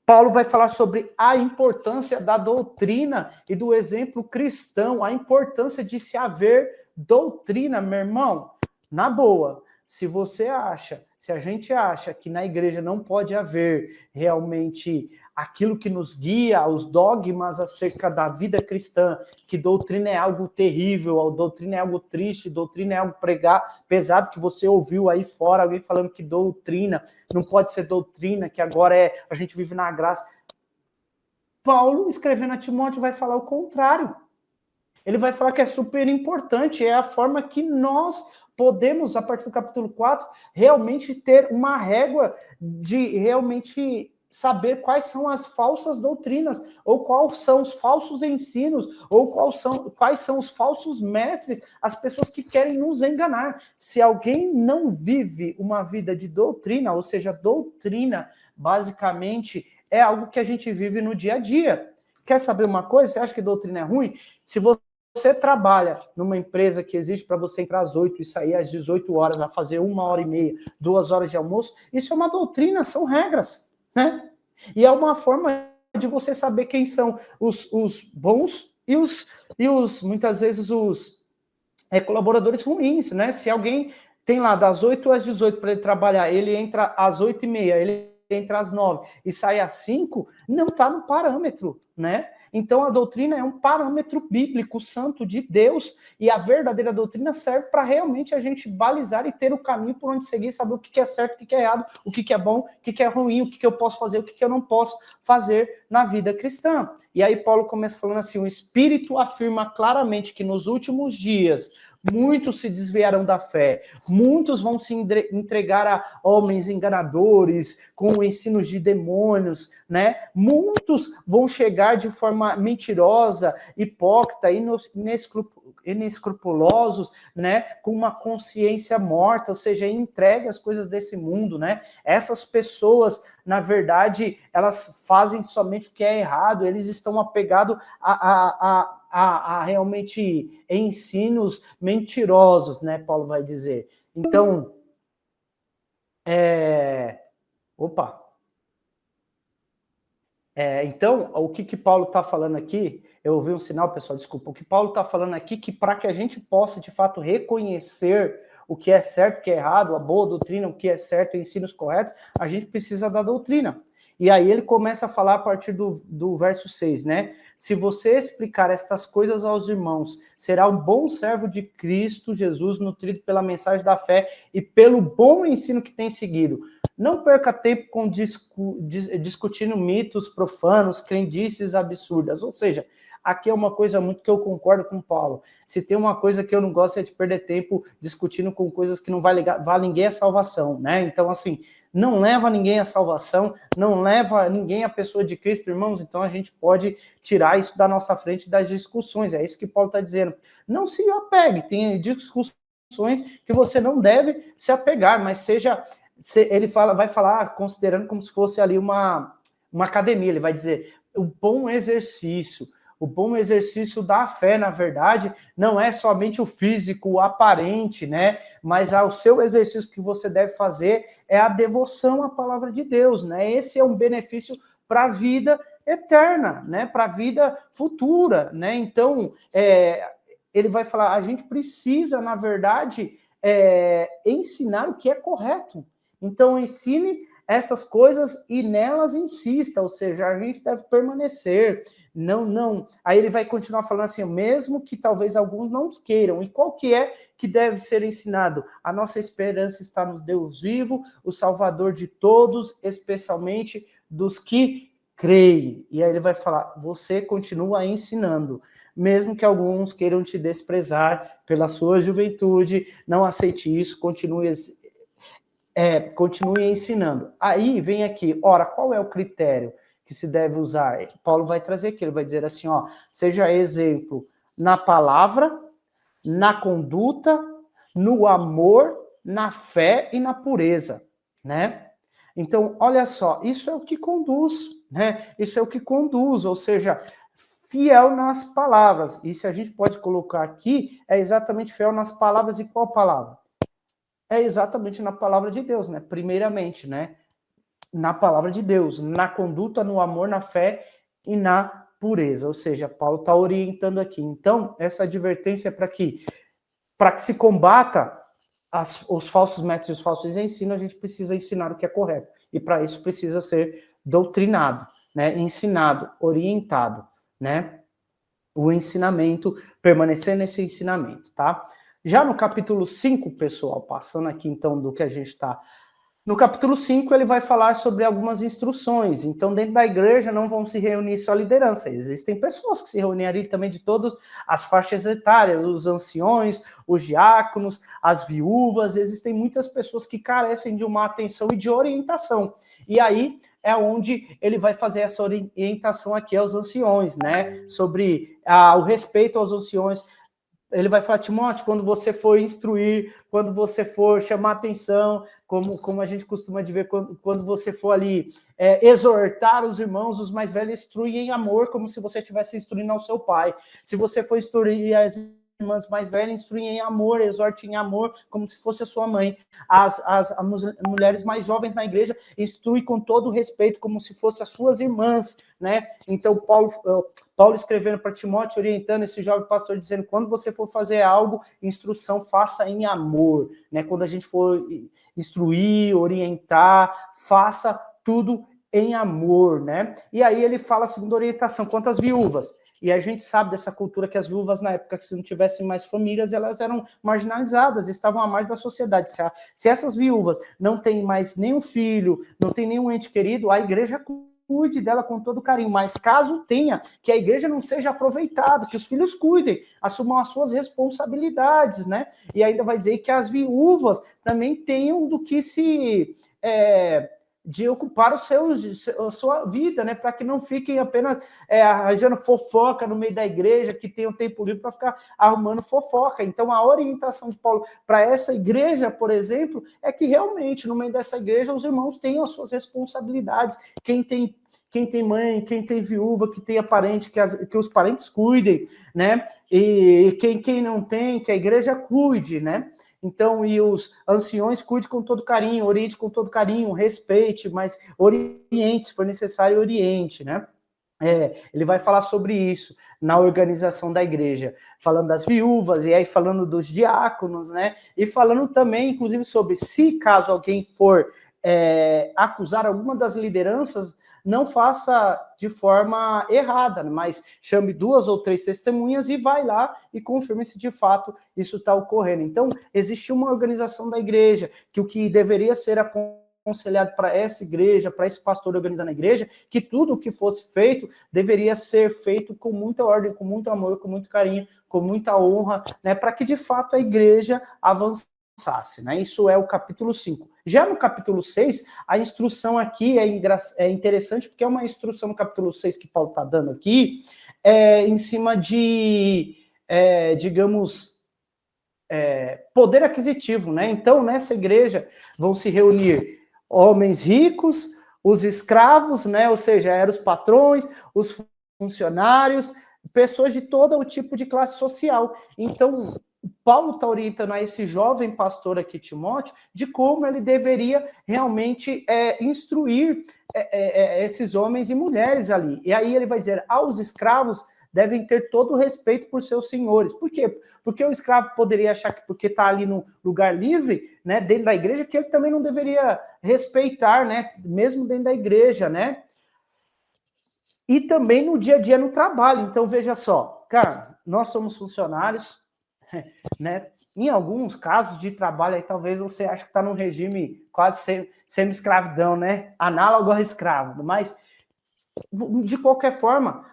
Paulo vai falar sobre a importância da doutrina e do exemplo cristão, a importância de se haver doutrina, meu irmão. Na boa, se a gente acha que na igreja não pode haver realmente aquilo que nos guia, os dogmas acerca da vida cristã, que doutrina é algo terrível, doutrina é algo triste, doutrina é algo pesado, que você ouviu aí fora, alguém falando que doutrina não pode ser doutrina, que agora a gente vive na graça. Paulo, escrevendo a Timóteo, vai falar o contrário. Ele vai falar que é super importante, é a forma que nós podemos, a partir do capítulo 4, realmente ter uma régua de realmente saber quais são as falsas doutrinas, ou quais são os falsos ensinos, ou quais são os falsos mestres, as pessoas que querem nos enganar. Se alguém não vive uma vida de doutrina, ou seja, doutrina, basicamente, é algo que a gente vive no dia a dia. Quer saber uma coisa? Você acha que doutrina é ruim? Se você trabalha numa empresa que existe para você entrar às 8 e sair às 18 horas, a fazer 1h30, 2 horas de almoço, isso é uma doutrina, são regras, né? E é uma forma de você saber quem são os bons e os muitas vezes, os colaboradores ruins, né? Se alguém tem lá das 8 às 18 para ele trabalhar, ele entra às 8h30, ele entra às 9 e sai às 5, não está no parâmetro, né? Então, a doutrina é um parâmetro bíblico, santo de Deus, e a verdadeira doutrina serve para realmente a gente balizar e ter o caminho por onde seguir, saber o que é certo, o que é errado, o que é bom, o que é ruim, o que eu posso fazer, o que eu não posso fazer na vida cristã. E aí Paulo começa falando assim, o Espírito afirma claramente que nos últimos dias muitos se desviarão da fé, muitos vão se entregar a homens enganadores, com ensinos de demônios, né? Muitos vão chegar de forma mentirosa, hipócrita, inescrupulosos, né? Com uma consciência morta, ou seja, entregue às coisas desse mundo, né? Essas pessoas, na verdade, elas fazem somente o que é errado, eles estão apegados a realmente ensinos mentirosos, né? Paulo vai dizer. Então, então, o que Paulo está falando aqui, eu ouvi um sinal, pessoal, desculpa, o que Paulo está falando aqui, que para que a gente possa, de fato, reconhecer o que é certo, o que é errado, a boa doutrina, o que é certo, ensinos corretos, a gente precisa da doutrina. E aí ele começa a falar a partir do verso 6, né? Se você explicar estas coisas aos irmãos, será um bom servo de Cristo Jesus, nutrido pela mensagem da fé e pelo bom ensino que tem seguido. Não perca tempo com discutindo mitos profanos, crendices absurdas. Ou seja, aqui é uma coisa muito que eu concordo com Paulo. Se tem uma coisa que eu não gosto é de perder tempo discutindo com coisas que não vai ninguém à salvação, né? Então, assim, não leva ninguém à salvação, não leva ninguém à pessoa de Cristo, irmãos. Então, a gente pode tirar isso da nossa frente das discussões. É isso que Paulo está dizendo. Não se apegue, tem discussões que você não deve se apegar, mas seja... Ele vai falar considerando como se fosse ali uma academia, ele vai dizer o bom exercício, O bom exercício da fé, na verdade, não é somente o físico, o aparente, né? Mas o seu exercício que você deve fazer é a devoção à palavra de Deus, né? Esse é um benefício para a vida eterna, né? Para a vida futura, né? Então, ele vai falar, a gente precisa, na verdade, ensinar o que é correto. Então, ensine essas coisas e nelas insista, ou seja, a gente deve permanecer. Não. Aí ele vai continuar falando assim, mesmo que talvez alguns não queiram. E qual que é que deve ser ensinado? A nossa esperança está no Deus vivo, o Salvador de todos, especialmente dos que creem. E aí ele vai falar, você continua ensinando. Mesmo que alguns queiram te desprezar pela sua juventude, não aceite isso, continue ensinando. Aí vem aqui, ora, qual é o critério que se deve usar? Paulo vai trazer aqui, ele vai dizer assim, ó, seja exemplo na palavra, na conduta, no amor, na fé e na pureza, né? Então, olha só, isso é o que conduz, né? Isso é o que conduz, ou seja, fiel nas palavras. E se a gente pode colocar aqui, é exatamente fiel nas palavras. E qual palavra? É exatamente na palavra de Deus, né? Primeiramente, né? Na palavra de Deus, na conduta, no amor, na fé e na pureza. Ou seja, Paulo está orientando aqui. Então, essa advertência é para que se combata os falsos métodos e os falsos ensinos, a gente precisa ensinar o que é correto. E para isso precisa ser doutrinado, né? Ensinado, orientado, né? O ensinamento, permanecer nesse ensinamento, tá? Já no capítulo 5, pessoal, passando aqui então do que a gente está... No capítulo 5, ele vai falar sobre algumas instruções. Então, dentro da igreja não vão se reunir só a liderança. Existem pessoas que se reúnem ali também de todas as faixas etárias, os anciões, os diáconos, as viúvas. Existem muitas pessoas que carecem de uma atenção e de orientação. E aí é onde ele vai fazer essa orientação aqui aos anciões, né? Sobre o respeito aos anciões. Ele vai falar, Timóteo, quando você for instruir, quando você for chamar atenção, como a gente costuma ver, quando você for ali exortar os irmãos, os mais velhos, instrui em amor, como se você estivesse instruindo ao seu pai. Se você for instruir as irmãs mais velhas, instrui em amor, exorte em amor, como se fosse a sua mãe. As mulheres mais jovens na igreja, instrui com todo o respeito, como se fossem as suas irmãs, né? Então, Paulo escrevendo para Timóteo, orientando esse jovem pastor, dizendo, quando você for fazer algo, instrução, faça em amor, né? Quando a gente for instruir, orientar, faça tudo em amor, né? E aí ele fala a segunda orientação, quanto às viúvas. E a gente sabe dessa cultura que as viúvas, na época, que se não tivessem mais famílias, elas eram marginalizadas, estavam à margem da sociedade. Se essas viúvas não têm mais nenhum filho, não tem nenhum ente querido, a igreja cuide dela com todo carinho, mas caso tenha, que a igreja não seja aproveitada, que os filhos cuidem, assumam as suas responsabilidades, né? E ainda vai dizer que as viúvas também tenham do que de ocupar a sua vida, né? Para que não fiquem apenas arranjando fofoca no meio da igreja, que tenham tempo livre para ficar arrumando fofoca. Então, a orientação de Paulo para essa igreja, por exemplo, é que realmente, no meio dessa igreja, os irmãos tenham as suas responsabilidades. Quem tem mãe, quem tem viúva, que tenha parente, que os parentes cuidem, né? E quem não tem, que a igreja cuide, né? Então, e os anciões, cuide com todo carinho, oriente com todo carinho, respeite, mas oriente, se for necessário, oriente, né? Ele vai falar sobre isso na organização da igreja, falando das viúvas, e aí falando dos diáconos, né? E falando também, inclusive, sobre se caso alguém for acusar alguma das lideranças, não faça de forma errada, mas chame 2 ou 3 testemunhas e vai lá e confirme se de fato isso está ocorrendo. Então, existe uma organização da igreja, que o que deveria ser aconselhado para essa igreja, para esse pastor organizando a igreja, que tudo o que fosse feito deveria ser feito com muita ordem, com muito amor, com muito carinho, com muita honra, né, para que de fato a igreja avançasse, né? Isso é o capítulo 5. Já no capítulo 6, a instrução aqui é interessante, porque é uma instrução no capítulo 6 que Paulo está dando aqui, em cima de, digamos, poder aquisitivo, né? Então, nessa igreja vão se reunir homens ricos, os escravos, né? Ou seja, eram os patrões, os funcionários pessoas de todo o tipo de classe social. Então, Paulo está orientando a esse jovem pastor aqui, Timóteo, de como ele deveria realmente instruir esses homens e mulheres ali. E aí ele vai dizer, aos escravos devem ter todo o respeito por seus senhores. Por quê? Porque o escravo poderia achar que porque está ali no lugar livre, né, dentro da igreja, que ele também não deveria respeitar, né, mesmo dentro da igreja, né? E também no dia a dia no trabalho. Então, veja só, cara, nós somos funcionários, né? Em alguns casos de trabalho, aí talvez você ache que está num regime quase semi-escravidão, né? Análogo ao escravo. Mas, de qualquer forma,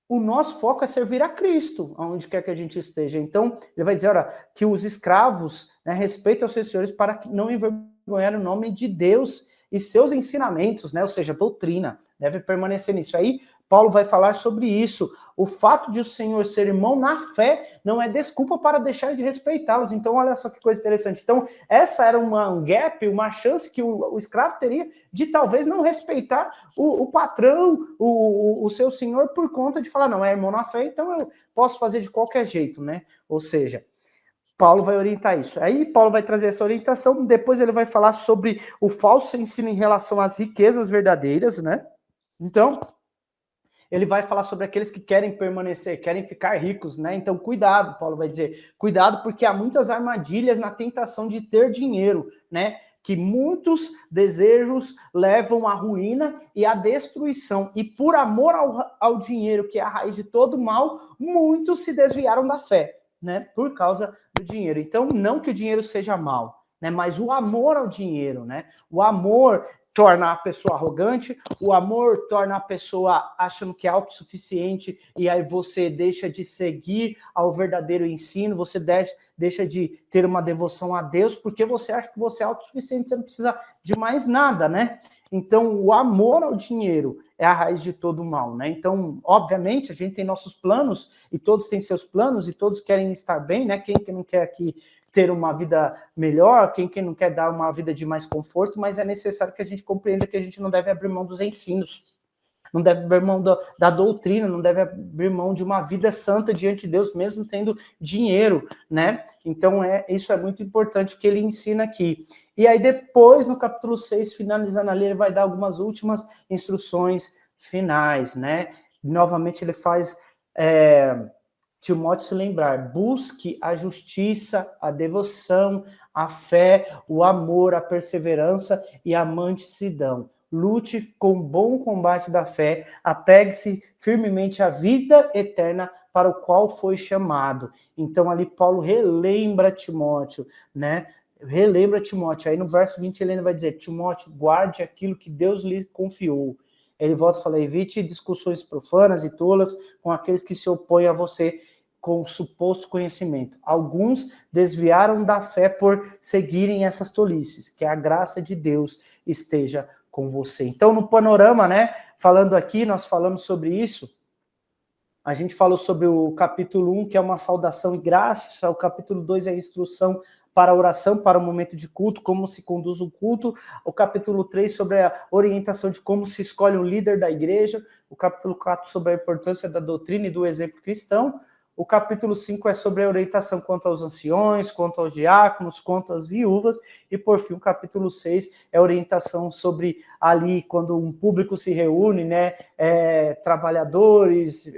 o nosso foco é servir a Cristo, aonde quer que a gente esteja. Então, ele vai dizer, olha, que os escravos, né, respeitem os seus senhores para não envergonhar o nome de Deus e seus ensinamentos, né, ou seja, doutrina, deve permanecer nisso. Aí, Paulo vai falar sobre isso. O fato de o Senhor ser irmão na fé não é desculpa para deixar de respeitá-los. Então, olha só que coisa interessante. Então, essa era um gap, uma chance que o escravo teria de talvez não respeitar o patrão, o seu senhor, por conta de falar, não, é irmão na fé, então eu posso fazer de qualquer jeito, né? Ou seja, Paulo vai orientar isso. Aí Paulo vai trazer essa orientação, depois ele vai falar sobre o falso ensino em relação às riquezas verdadeiras, né? Então, ele vai falar sobre aqueles que querem permanecer, querem ficar ricos, né? Então, cuidado, Paulo vai dizer, cuidado, porque há muitas armadilhas na tentação de ter dinheiro, né? Que muitos desejos levam à ruína e à destruição. E por amor ao dinheiro, que é a raiz de todo mal, muitos se desviaram da fé, né? Por causa do dinheiro. Então, não que o dinheiro seja mal, né? Mas o amor ao dinheiro, né? O amor torna a pessoa arrogante, o amor torna a pessoa achando que é autossuficiente, e aí você deixa de seguir ao verdadeiro ensino, você deixa de ter uma devoção a Deus, porque você acha que você é autossuficiente, você não precisa de mais nada, né? Então, o amor ao dinheiro é a raiz de todo o mal, né? Então, obviamente, a gente tem nossos planos, e todos têm seus planos, e todos querem estar bem, né? Quem que não quer aqui ter uma vida melhor, quem não quer dar uma vida de mais conforto, mas é necessário que a gente compreenda que a gente não deve abrir mão dos ensinos, não deve abrir mão da doutrina, não deve abrir mão de uma vida santa diante de Deus, mesmo tendo dinheiro, né? Então, isso é muito importante que ele ensina aqui. E aí depois, no capítulo 6, finalizando ali, ele vai dar algumas últimas instruções finais, né? Novamente ele faz Timóteo se lembrar, busque a justiça, a devoção, a fé, o amor, a perseverança e a mansidão. Lute com bom combate da fé, apegue-se firmemente à vida eterna para o qual foi chamado. Então ali Paulo relembra Timóteo, né? Relembra Timóteo. Aí no verso 20 ele vai dizer, Timóteo, guarde aquilo que Deus lhe confiou. Ele volta e fala, evite discussões profanas e tolas com aqueles que se opõem a você com suposto conhecimento. Alguns desviaram da fé por seguirem essas tolices. Que a graça de Deus esteja com você. Então, no panorama, né, falando aqui, nós falamos sobre isso. A gente falou sobre o capítulo 1, que é uma saudação e graça. O capítulo 2 é a instrução para a oração, para o momento de culto, como se conduz o culto. O capítulo 3 sobre a orientação de como se escolhe um líder da igreja. O capítulo 4 sobre a importância da doutrina e do exemplo cristão. O capítulo 5 é sobre a orientação quanto aos anciões, quanto aos diáconos, quanto às viúvas. E, por fim, o capítulo 6 é a orientação sobre ali, quando um público se reúne, né, trabalhadores,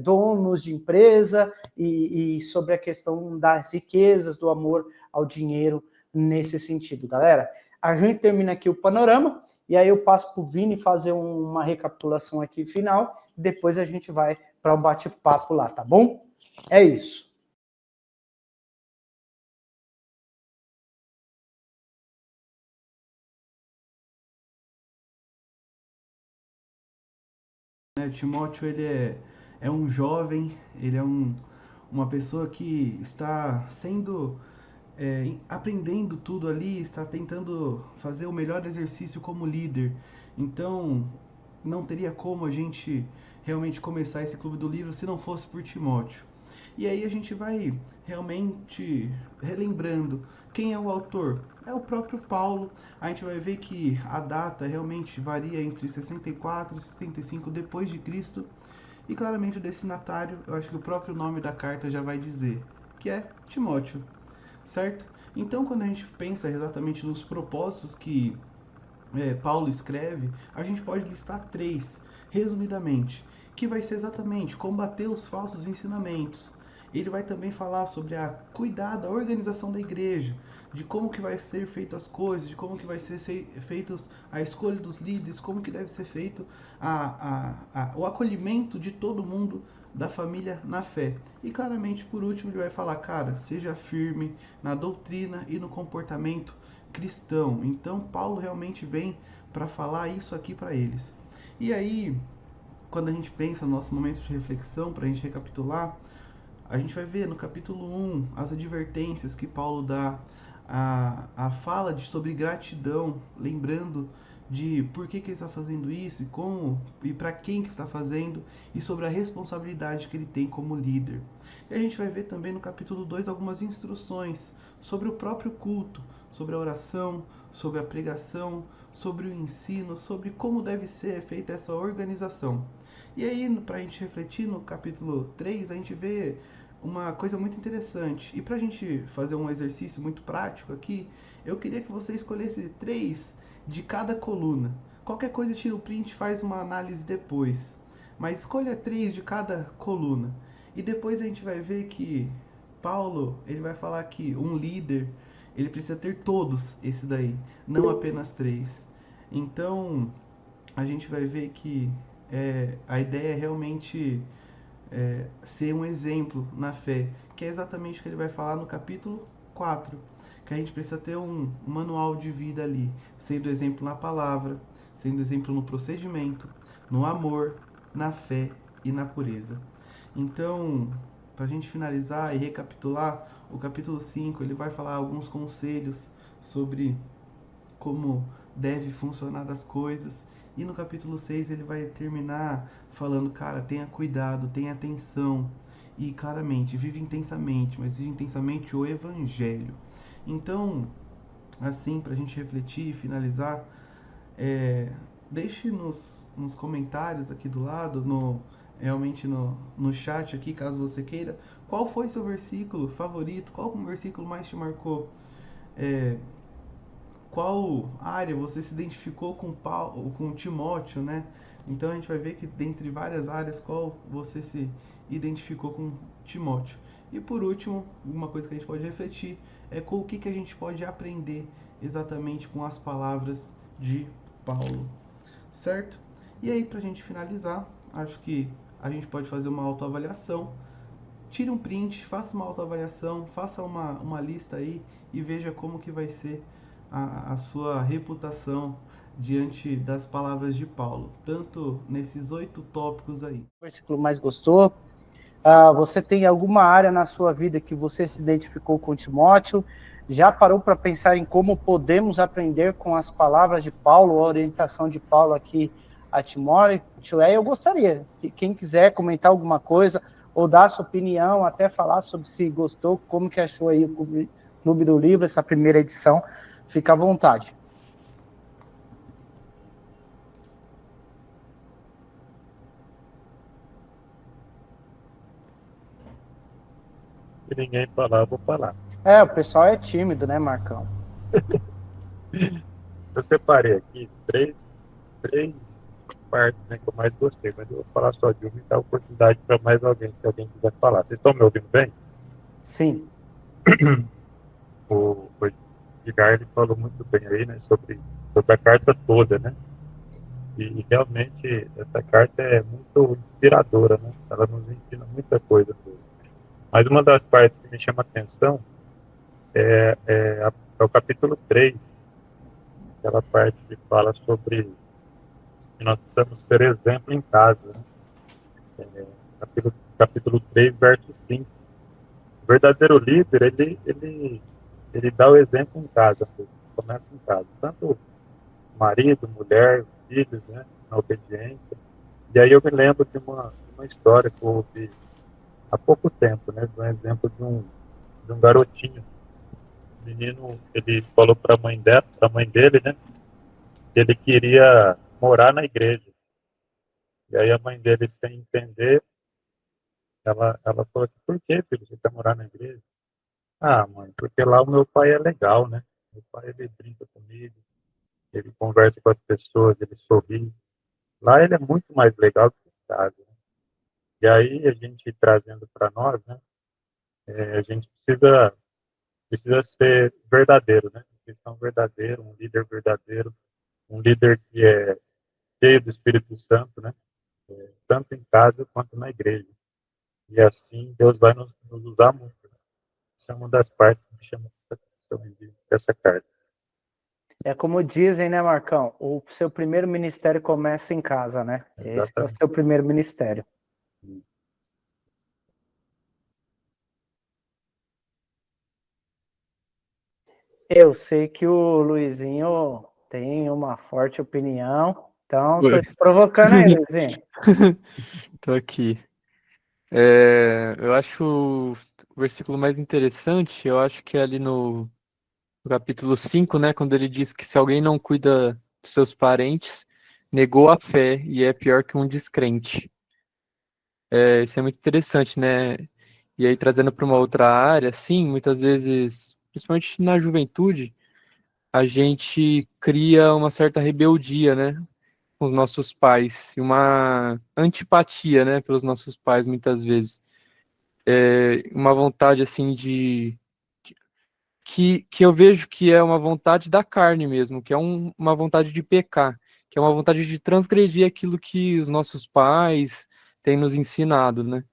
donos de empresa, e sobre a questão das riquezas, do amor ao dinheiro nesse sentido. Galera, a gente termina aqui o panorama, e aí eu passo para o Vini fazer uma recapitulação aqui final, depois a gente vai para um bate-papo lá, tá bom? É isso. Timóteo, ele é um jovem, ele é uma pessoa que está aprendendo tudo ali, está tentando fazer o melhor exercício como líder. Então, não teria como a gente realmente começar esse clube do livro se não fosse por Timóteo. E aí a gente vai realmente relembrando quem é o autor. É o próprio Paulo. A gente vai ver que a data realmente varia entre 64 e 65 depois de Cristo. E claramente o destinatário, eu acho que o próprio nome da carta já vai dizer, que é Timóteo, certo? Então, quando a gente pensa exatamente nos propósitos que Paulo escreve, a gente pode listar três, resumidamente, que vai ser exatamente combater os falsos ensinamentos. Ele vai também falar sobre a cuidar da organização da igreja, de como que vai ser feito as coisas, de como que vai ser feitos a escolha dos líderes, como que deve ser feito o acolhimento de todo mundo da família na fé. E claramente, por último, ele vai falar, cara, seja firme na doutrina e no comportamento cristão. Então, Paulo realmente vem para falar isso aqui para eles. E aí, quando a gente pensa no nosso momento de reflexão, para a gente recapitular, a gente vai ver no capítulo 1 as advertências que Paulo dá, a fala sobre gratidão, lembrando de por que ele está fazendo isso e como e para quem que está fazendo, e sobre a responsabilidade que ele tem como líder. E a gente vai ver também no capítulo 2 algumas instruções sobre o próprio culto, sobre a oração, sobre a pregação, sobre o ensino, sobre como deve ser feita essa organização. E aí, para a gente refletir no capítulo 3, a gente vê uma coisa muito interessante. E para a gente fazer um exercício muito prático aqui, eu queria que você escolhesse três de cada coluna. Qualquer coisa, tira o print e faz uma análise depois. Mas escolha três de cada coluna. E depois a gente vai ver que Paulo, ele vai falar que um líder, ele precisa ter todos esse daí, não apenas três. Então, a gente vai ver que a ideia é realmente ser um exemplo na fé, que é exatamente o que ele vai falar no capítulo 4, que a gente precisa ter um manual de vida ali, sendo exemplo na palavra, sendo exemplo no procedimento, no amor, na fé e na pureza. Então, para a gente finalizar e recapitular, o capítulo 5 ele vai falar alguns conselhos sobre como deve funcionar as coisas. E no capítulo 6 ele vai terminar falando, cara, tenha cuidado, tenha atenção. E claramente, vive intensamente, mas vive intensamente o evangelho. Então, assim, pra gente refletir e finalizar, deixe nos comentários aqui do lado, realmente no chat aqui, caso você queira, qual foi seu versículo favorito, qual o versículo mais te marcou. Qual área você se identificou com Timóteo, né? Então a gente vai ver que dentre várias áreas, qual você se identificou com Timóteo. E por último, uma coisa que a gente pode refletir é com o que a gente pode aprender exatamente com as palavras de Paulo, certo? E aí, para a gente finalizar, acho que a gente pode fazer uma autoavaliação. Tire um print, faça uma autoavaliação, faça uma lista aí e veja como que vai ser a sua reputação diante das palavras de Paulo, tanto nesses 8 tópicos aí. O versículo mais gostou? Você tem alguma área na sua vida que você se identificou com Timóteo? Já parou para pensar em como podemos aprender com as palavras de Paulo, a orientação de Paulo aqui a Timóteo? Eu gostaria que quem quiser comentar alguma coisa ou dar sua opinião, até falar sobre se gostou, como que achou aí o Clube do Livro, essa primeira edição, fica à vontade. Se ninguém falar, eu vou falar. O pessoal é tímido, né, Marcão? Eu separei aqui três partes, né, que eu mais gostei, mas eu vou falar só de uma e dar oportunidade para mais alguém, se alguém quiser falar. Vocês estão me ouvindo bem? Sim. O Edgar, ele falou muito bem aí, né, sobre a carta toda, né? E realmente essa carta é muito inspiradora, né? Ela nos ensina muita coisa. Mas uma das partes que me chama a atenção é o capítulo 3, aquela parte que fala sobre que nós precisamos ser exemplo em casa, né? Capítulo 3, verso 5. O verdadeiro líder, ele dá o exemplo em casa, começa em casa. Tanto marido, mulher, filhos, né, na obediência. E aí eu me lembro de uma história que eu ouvi há pouco tempo, né, de um exemplo de um garotinho. O menino, ele falou para a mãe dele, né, que ele queria morar na igreja. E aí a mãe dele, sem entender, ela falou assim, por que, filho, você quer morar na igreja? Ah, mãe, porque lá o meu pai é legal, né? Meu pai, ele brinca comigo, ele conversa com as pessoas, ele sorri. Lá ele é muito mais legal do que em casa, né? E aí a gente trazendo para nós, né? A gente precisa ser verdadeiro, né? Um cristão verdadeiro, um líder verdadeiro, um líder que é cheio do Espírito Santo, né? Tanto em casa quanto na igreja. E assim Deus vai nos usar muito, né? Isso é uma das partes que me chama a atenção dessa carta. É como dizem, né, Marcão? O seu primeiro ministério começa em casa, né? Esse é o Exatamente. seu primeiro ministério. Eu sei que o Luizinho tem uma forte opinião, então tô Oi. te provocando aí, Luizinho. Tô aqui. Eu acho o versículo mais interessante, eu acho que é ali no capítulo 5, né, quando ele diz que se alguém não cuida dos seus parentes, negou a fé e é pior que um descrente. Isso é muito interessante, né? E aí, trazendo para uma outra área, sim, muitas vezes, principalmente na juventude, a gente cria uma certa rebeldia, né, com os nossos pais, e uma antipatia, né, pelos nossos pais, muitas vezes. Uma vontade, assim, que eu vejo que é uma vontade da carne mesmo, que é uma vontade de pecar, que é uma vontade de transgredir aquilo que os nossos pais têm nos ensinado, né?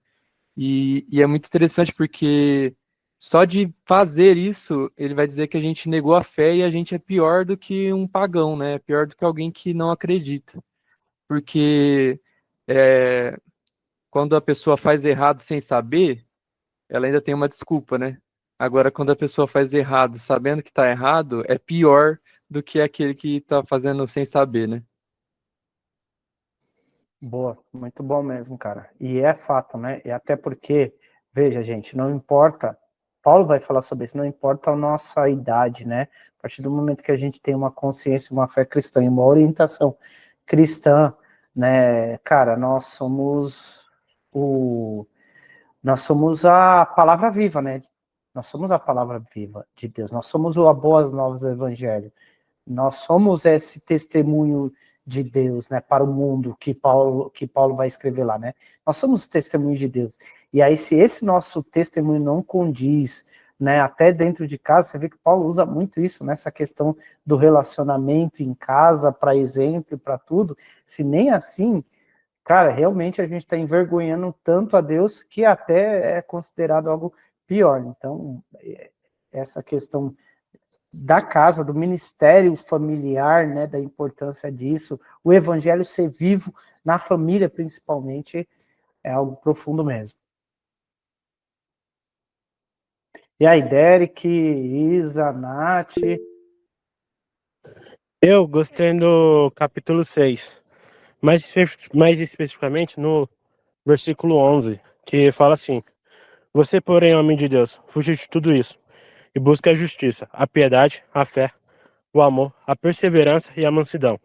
E é muito interessante porque só de fazer isso, ele vai dizer que a gente negou a fé e a gente é pior do que um pagão, né? É pior do que alguém que não acredita. Porque quando a pessoa faz errado sem saber, ela ainda tem uma desculpa, né? Agora, quando a pessoa faz errado sabendo que está errado, é pior do que aquele que está fazendo sem saber, né? Boa, muito bom mesmo, cara. E é fato, né? E até porque, veja, gente, não importa, Paulo vai falar sobre isso, não importa a nossa idade, né? A partir do momento que a gente tem uma consciência, uma fé cristã e uma orientação cristã, né, cara, nós somos a palavra viva, né? Nós somos a palavra viva de Deus, nós somos a boas novas do evangelho. Nós somos esse testemunho de Deus, né, para o mundo que Paulo vai escrever lá, né? Nós somos testemunhos de Deus. E aí, se esse nosso testemunho não condiz, né, até dentro de casa, você vê que Paulo usa muito isso, nessa questão do relacionamento em casa, para exemplo, para tudo. Se nem assim, cara, realmente a gente está envergonhando tanto a Deus que até é considerado algo pior. Então, essa questão da casa, do ministério familiar, né, da importância disso, o evangelho ser vivo na família, principalmente, é algo profundo mesmo. E aí, Derek, Isa, Nath? Eu gostei do capítulo 6, mais especificamente no versículo 11, que fala assim: Você, porém, homem de Deus, fuja de tudo isso, e busca a justiça, a piedade, a fé, o amor, a perseverança e a mansidão.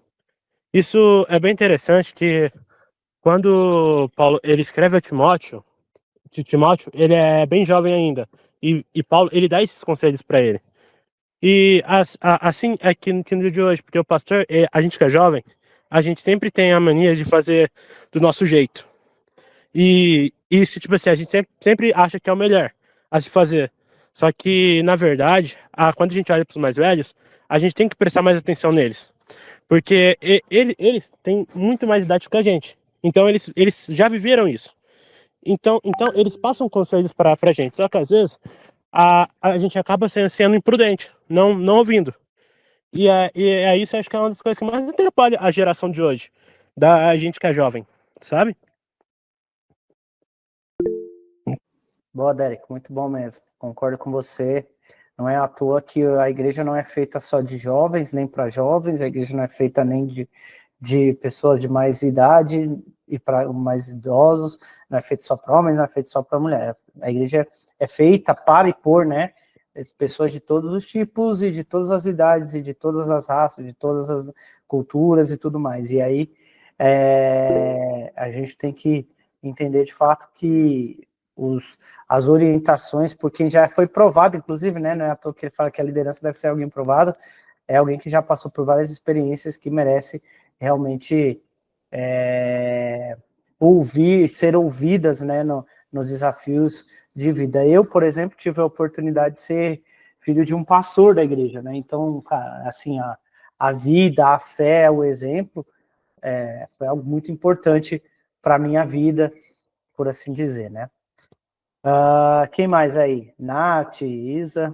Isso é bem interessante que quando Paulo ele escreve a Timóteo, ele é bem jovem ainda, e Paulo ele dá esses conselhos para ele. E assim é que no dia de hoje, porque o pastor, a gente que é jovem, a gente sempre tem a mania de fazer do nosso jeito. E isso, tipo assim, a gente sempre acha que é o melhor a se fazer. Só que, na verdade, quando a gente olha para os mais velhos, a gente tem que prestar mais atenção neles. Porque eles têm muito mais idade que a gente. Então, eles já viveram isso. Então eles passam conselhos para a gente. Só que, às vezes, a gente acaba sendo imprudente, não ouvindo. E é isso, acho que é uma das coisas que mais atrapalha a geração de hoje, da gente que é jovem, sabe? Boa, Derek, muito bom mesmo. Concordo com você. Não é à toa que a igreja não é feita só de jovens, nem para jovens, a igreja não é feita nem de pessoas de mais idade e para mais idosos, não é feito só para homens, não é feito só para mulher. A igreja é feita para e por, né, pessoas de todos os tipos e de todas as idades e de todas as raças, de todas as culturas e tudo mais. E aí a gente tem que entender de fato que as orientações, por quem já foi provado, inclusive, né, não é à toa que ele fala que a liderança deve ser alguém provado, é alguém que já passou por várias experiências que merece realmente ser ouvidas, né, nos desafios de vida. Eu, por exemplo, tive a oportunidade de ser filho de um pastor da igreja, né, então, assim, a vida, a fé, o exemplo, foi algo muito importante para a minha vida, por assim dizer, né. Quem mais aí? Nath, Isa.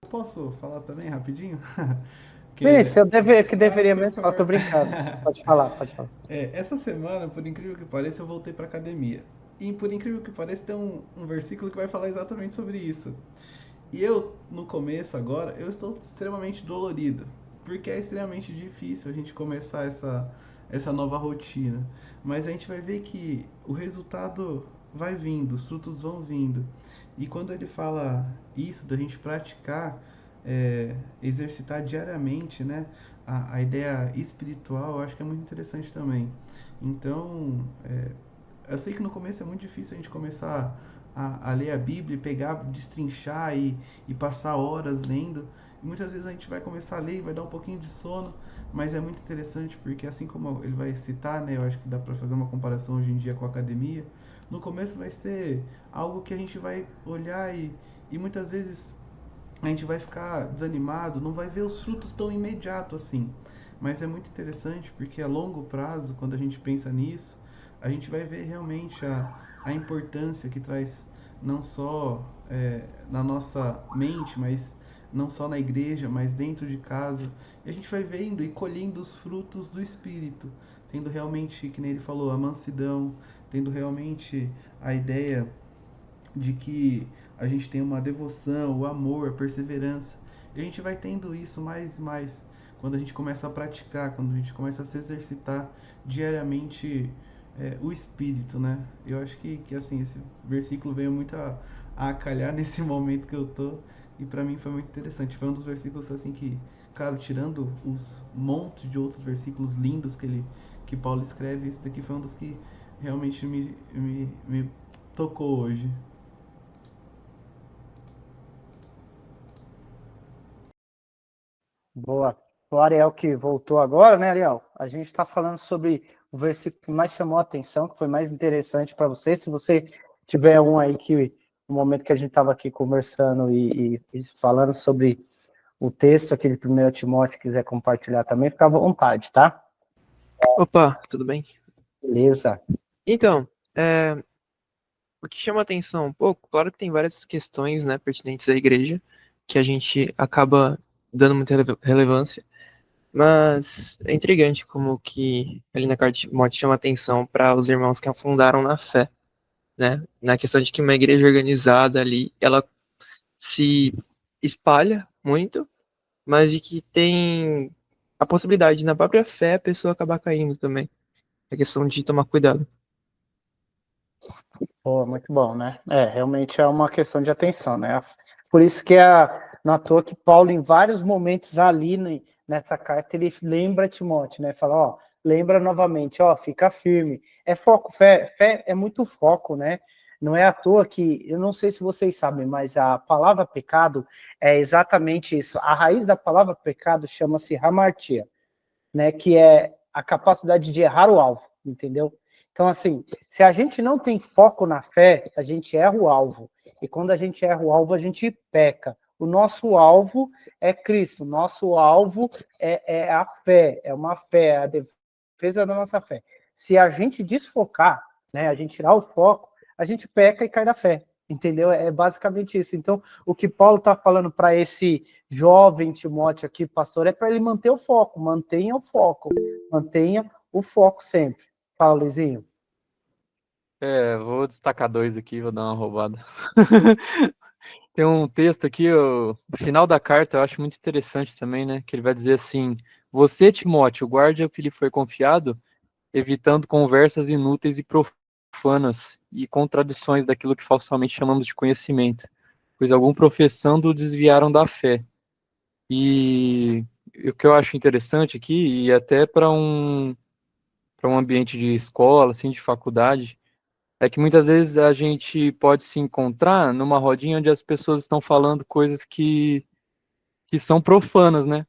Posso falar também rapidinho? Isso, que deveria por mesmo falar, tô favor. brincando. Pode falar, pode falar. Essa semana, por incrível que pareça, eu voltei para academia. E por incrível que pareça, tem um versículo que vai falar exatamente sobre isso. E eu, no começo agora, eu estou extremamente dolorido, porque é extremamente difícil a gente começar essa nova rotina. Mas a gente vai ver que o resultado vai vindo, os frutos vão vindo. E quando ele fala isso, da gente praticar, exercitar diariamente, né? A ideia espiritual, eu acho que é muito interessante também. Então, eu sei que no começo é muito difícil a gente começar a ler a Bíblia, pegar, destrinchar e passar horas lendo. E muitas vezes a gente vai começar a ler e vai dar um pouquinho de sono, mas é muito interessante porque assim como ele vai citar, né, eu acho que dá para fazer uma comparação hoje em dia com a academia. No começo vai ser algo que a gente vai olhar e muitas vezes a gente vai ficar desanimado, não vai ver os frutos tão imediato assim. Mas é muito interessante porque a longo prazo, quando a gente pensa nisso, a gente vai ver realmente a importância que traz não só na nossa mente, mas não só na igreja, mas dentro de casa. E a gente vai vendo e colhendo os frutos do Espírito, tendo realmente, que nem ele falou, a mansidão, tendo realmente a ideia de que a gente tem uma devoção, o amor, a perseverança. E a gente vai tendo isso mais e mais quando a gente começa a praticar, quando a gente começa a se exercitar diariamente o espírito, né? Eu acho que assim, esse versículo veio muito a calhar nesse momento que eu tô e para mim foi muito interessante. Foi um dos versículos assim que, claro, tirando os montes de outros versículos lindos que Paulo escreve, esse daqui foi um dos que realmente me tocou hoje. Boa. O Ariel que voltou agora, né, Ariel? A gente está falando sobre o versículo que mais chamou a atenção, que foi mais interessante para você. Se você tiver um aí que no momento que a gente estava aqui conversando e falando sobre o texto, aquele 1 Timóteo, quiser compartilhar também, fica à vontade, tá? Opa, tudo bem? Beleza. Então, o que chama atenção um pouco, claro que tem várias questões, né, pertinentes à igreja, que a gente acaba dando muita relevância, mas é intrigante como que ali na carta de Timóteo chama atenção para os irmãos que afundaram na fé, né, na questão de que uma igreja organizada ali, ela se espalha muito, mas de que tem a possibilidade de, na própria fé, a pessoa acabar caindo também. É questão de tomar cuidado. Pô, muito bom, né? Realmente é uma questão de atenção, né? Por isso que não à toa que Paulo, em vários momentos ali nessa carta, ele lembra Timóteo, né? Fala, ó, lembra novamente, ó, fica firme. É foco, fé é muito foco, né? Não é à toa que, eu não sei se vocês sabem, mas a palavra pecado é exatamente isso. A raiz da palavra pecado chama-se hamartia, né? Que é a capacidade de errar o alvo, entendeu? Então, assim, se a gente não tem foco na fé, a gente erra o alvo. E quando a gente erra o alvo, a gente peca. O nosso alvo é Cristo, o nosso alvo é a fé, é uma fé, a defesa da nossa fé. Se a gente desfocar, né, a gente tirar o foco, a gente peca e cai da fé, entendeu? É basicamente isso. Então, o que Paulo está falando para esse jovem Timóteo aqui, pastor, é para ele manter o foco, mantenha o foco sempre. Fala, Luizinho. Vou destacar dois aqui, vou dar uma roubada. Tem um texto aqui, o final da carta, eu acho muito interessante também, né? Que ele vai dizer assim: você, Timóteo, guarde o que lhe foi confiado, evitando conversas inúteis e profanas e contradições daquilo que falsamente chamamos de conhecimento, pois algum professando desviaram da fé. E o que eu acho interessante aqui, e até para um um ambiente de escola, assim, de faculdade, é que muitas vezes a gente pode se encontrar numa rodinha onde as pessoas estão falando coisas que são profanas, né?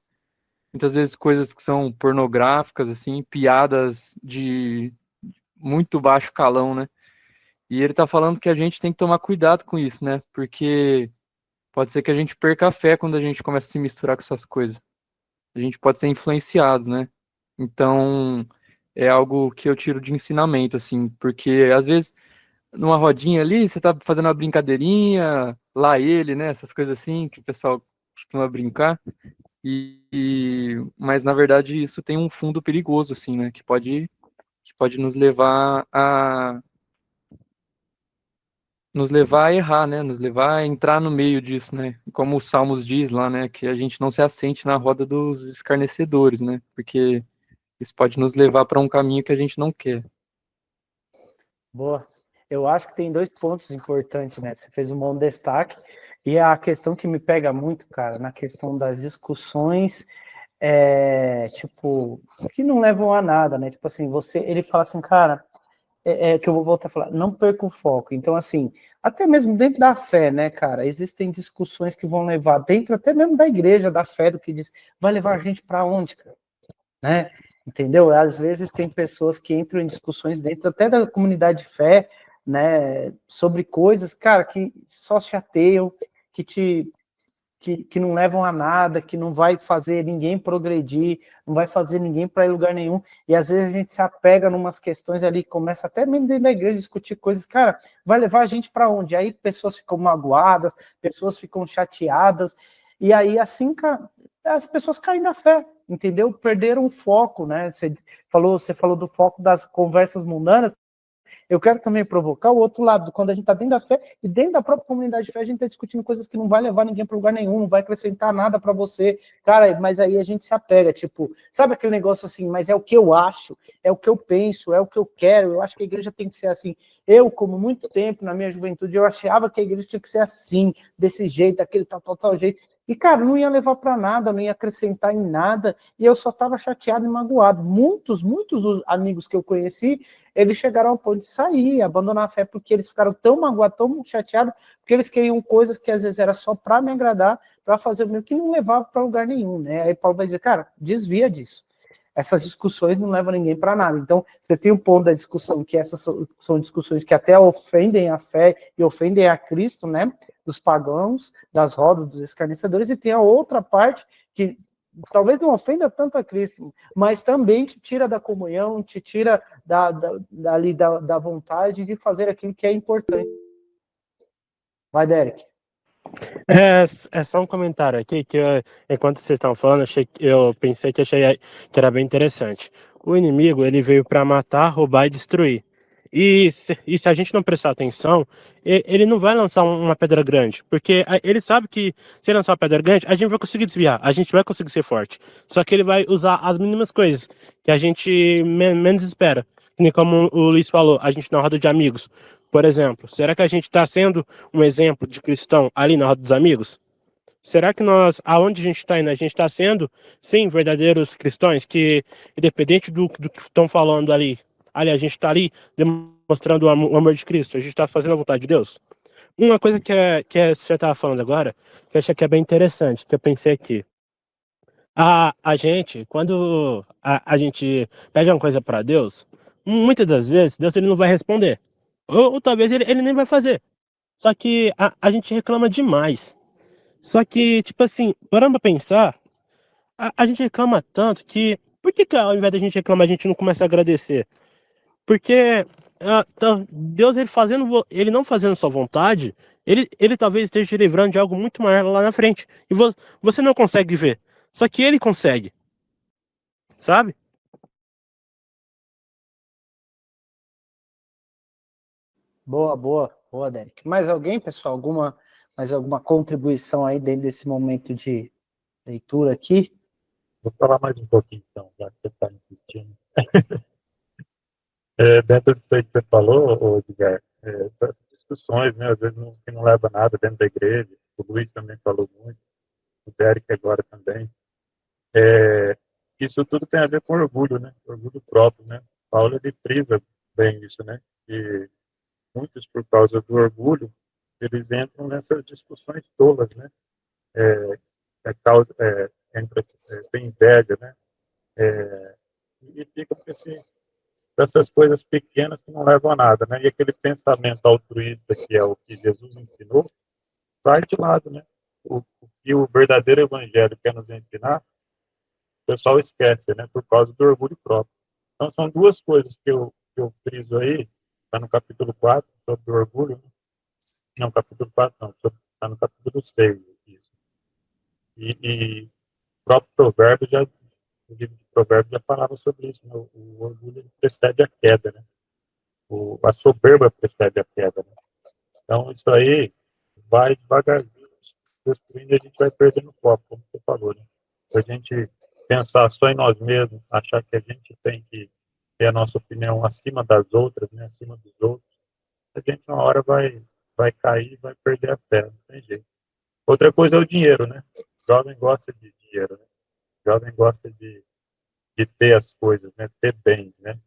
Muitas vezes coisas que são pornográficas, assim, piadas de muito baixo calão, né? E ele tá falando que a gente tem que tomar cuidado com isso, né? Porque pode ser que a gente perca a fé quando a gente começa a se misturar com essas coisas. A gente pode ser influenciado, né? Então, é algo que eu tiro de ensinamento, assim, porque às vezes numa rodinha ali, você tá fazendo uma brincadeirinha, lá ele, né? Essas coisas assim que o pessoal costuma brincar. Mas na verdade isso tem um fundo perigoso, assim, né? Que pode nos levar a errar, né? Nos levar a entrar no meio disso, né? Como o Salmos diz lá, né? Que a gente não se assente na roda dos escarnecedores, né? Porque isso pode nos levar para um caminho que a gente não quer. Boa. Eu acho que tem 2 pontos importantes, né? Você fez um bom destaque. E a questão que me pega muito, cara, na questão das discussões, tipo, que não levam a nada, né? Tipo assim, ele fala assim, cara, que eu vou voltar a falar, não perca o foco. Então, assim, até mesmo dentro da fé, né, cara, existem discussões que vão levar dentro até mesmo da igreja, da fé, do que diz, vai levar a gente para onde, cara? Né? Entendeu? Às vezes tem pessoas que entram em discussões dentro até da comunidade de fé, né, sobre coisas, cara, que só chateiam, que que não levam a nada, que não vai fazer ninguém progredir, não vai fazer ninguém para ir lugar nenhum. E às vezes a gente se apega em umas questões ali, começa até mesmo dentro da igreja a discutir coisas, cara, vai levar a gente para onde? Aí pessoas ficam magoadas, pessoas ficam chateadas, e aí assim, cara, as pessoas caem da fé, entendeu? Perderam o foco, né? Você falou do foco das conversas mundanas. Eu quero também provocar o outro lado, quando a gente está dentro da fé e dentro da própria comunidade de fé, a gente está discutindo coisas que não vai levar ninguém para lugar nenhum, não vai acrescentar nada para você. Cara, mas aí a gente se apega, tipo, sabe aquele negócio assim, mas é o que eu acho, é o que eu penso, é o que eu quero, eu acho que a igreja tem que ser assim. Eu, como muito tempo na minha juventude, eu achava que a igreja tinha que ser assim, desse jeito, daquele tal jeito. E, cara, não ia levar para nada, não ia acrescentar em nada, e eu só estava chateado e magoado. Muitos dos amigos que eu conheci, eles chegaram ao ponto de sair, abandonar a fé, porque eles ficaram tão magoados, tão chateados, porque eles queriam coisas que às vezes era só para me agradar, para fazer o meu, que não levava para lugar nenhum, né? Aí Paulo vai dizer, cara, desvia disso. Essas discussões não levam ninguém para nada. Então, você tem um ponto da discussão que essas são discussões que até ofendem a fé e ofendem a Cristo, né? Dos pagãos, das rodas, dos escarnecedores, e tem a outra parte que talvez não ofenda tanto a Cristo, mas também te tira da comunhão, te tira da vontade de fazer aquilo que é importante. Vai, Derek. É só um comentário aqui que enquanto vocês estavam falando, eu pensei que era bem interessante. O inimigo, ele veio para matar, roubar e destruir. E se a gente não prestar atenção, ele não vai lançar uma pedra grande, porque ele sabe que se ele lançar uma pedra grande, a gente vai conseguir desviar, a gente vai conseguir ser forte. Só que ele vai usar as mínimas coisas que a gente menos espera. Que nem como o Luiz falou, a gente na roda de amigos. Por exemplo, será que a gente está sendo um exemplo de cristão ali na roda dos amigos? Será que aonde a gente está indo, a gente está sendo, sim, verdadeiros cristãos, que independente do que estão falando ali a gente está ali demonstrando o amor de Cristo, a gente está fazendo a vontade de Deus? Uma coisa que você estava falando agora, que eu achei que é bem interessante, que eu pensei aqui. A gente, quando a gente pede uma coisa para Deus, muitas das vezes Deus ele não vai responder. Ou talvez ele nem vai fazer. Só que a gente reclama demais. Só que, tipo assim, parando pra pensar, a gente reclama tanto que. Por que ao invés da gente reclamar, a gente não começa a agradecer? Porque Deus, ele não fazendo sua vontade, ele talvez esteja te livrando de algo muito maior lá na frente. E você não consegue ver. Só que ele consegue, sabe? Boa, Derek. Mais alguém, pessoal? Mais alguma contribuição aí dentro desse momento de leitura aqui? Vou falar mais um pouquinho, então, já que você está insistindo. Dentro disso aí que você falou, Edgar, essas discussões, né, às vezes que não leva a nada dentro da igreja, o Luiz também falou muito, o Derek agora também, isso tudo tem a ver com orgulho, né, orgulho próprio, né, Paulo ele frisa bem isso, né? Que muitos, por causa do orgulho, eles entram nessas discussões tolas, né? Tem inveja, né? E fica com essas coisas pequenas que não levam a nada, né? E aquele pensamento altruísta, que é o que Jesus ensinou, sai de lado, né? O que o verdadeiro evangelho quer nos ensinar, o pessoal esquece, né? Por causa do orgulho próprio. Então, são duas coisas que eu friso aí, está no capítulo 4, sobre o orgulho, né? Não, capítulo 4 não, está no capítulo 6, isso. E o próprio provérbio o livro de Provérbios já falava sobre isso, né? O orgulho ele precede a queda, né? A soberba precede a queda, né? Então, isso aí vai devagarzinho destruindo e a gente vai perdendo o foco, como você falou, né? Se a gente pensar só em nós mesmos, achar que a gente tem que ter a nossa opinião acima das outras, né? Acima dos outros, a gente uma hora vai cair e vai perder a fé, não tem jeito. Outra coisa é o dinheiro, né? O jovem gosta de dinheiro, né? O jovem gosta de ter as coisas, né? Ter bens, né?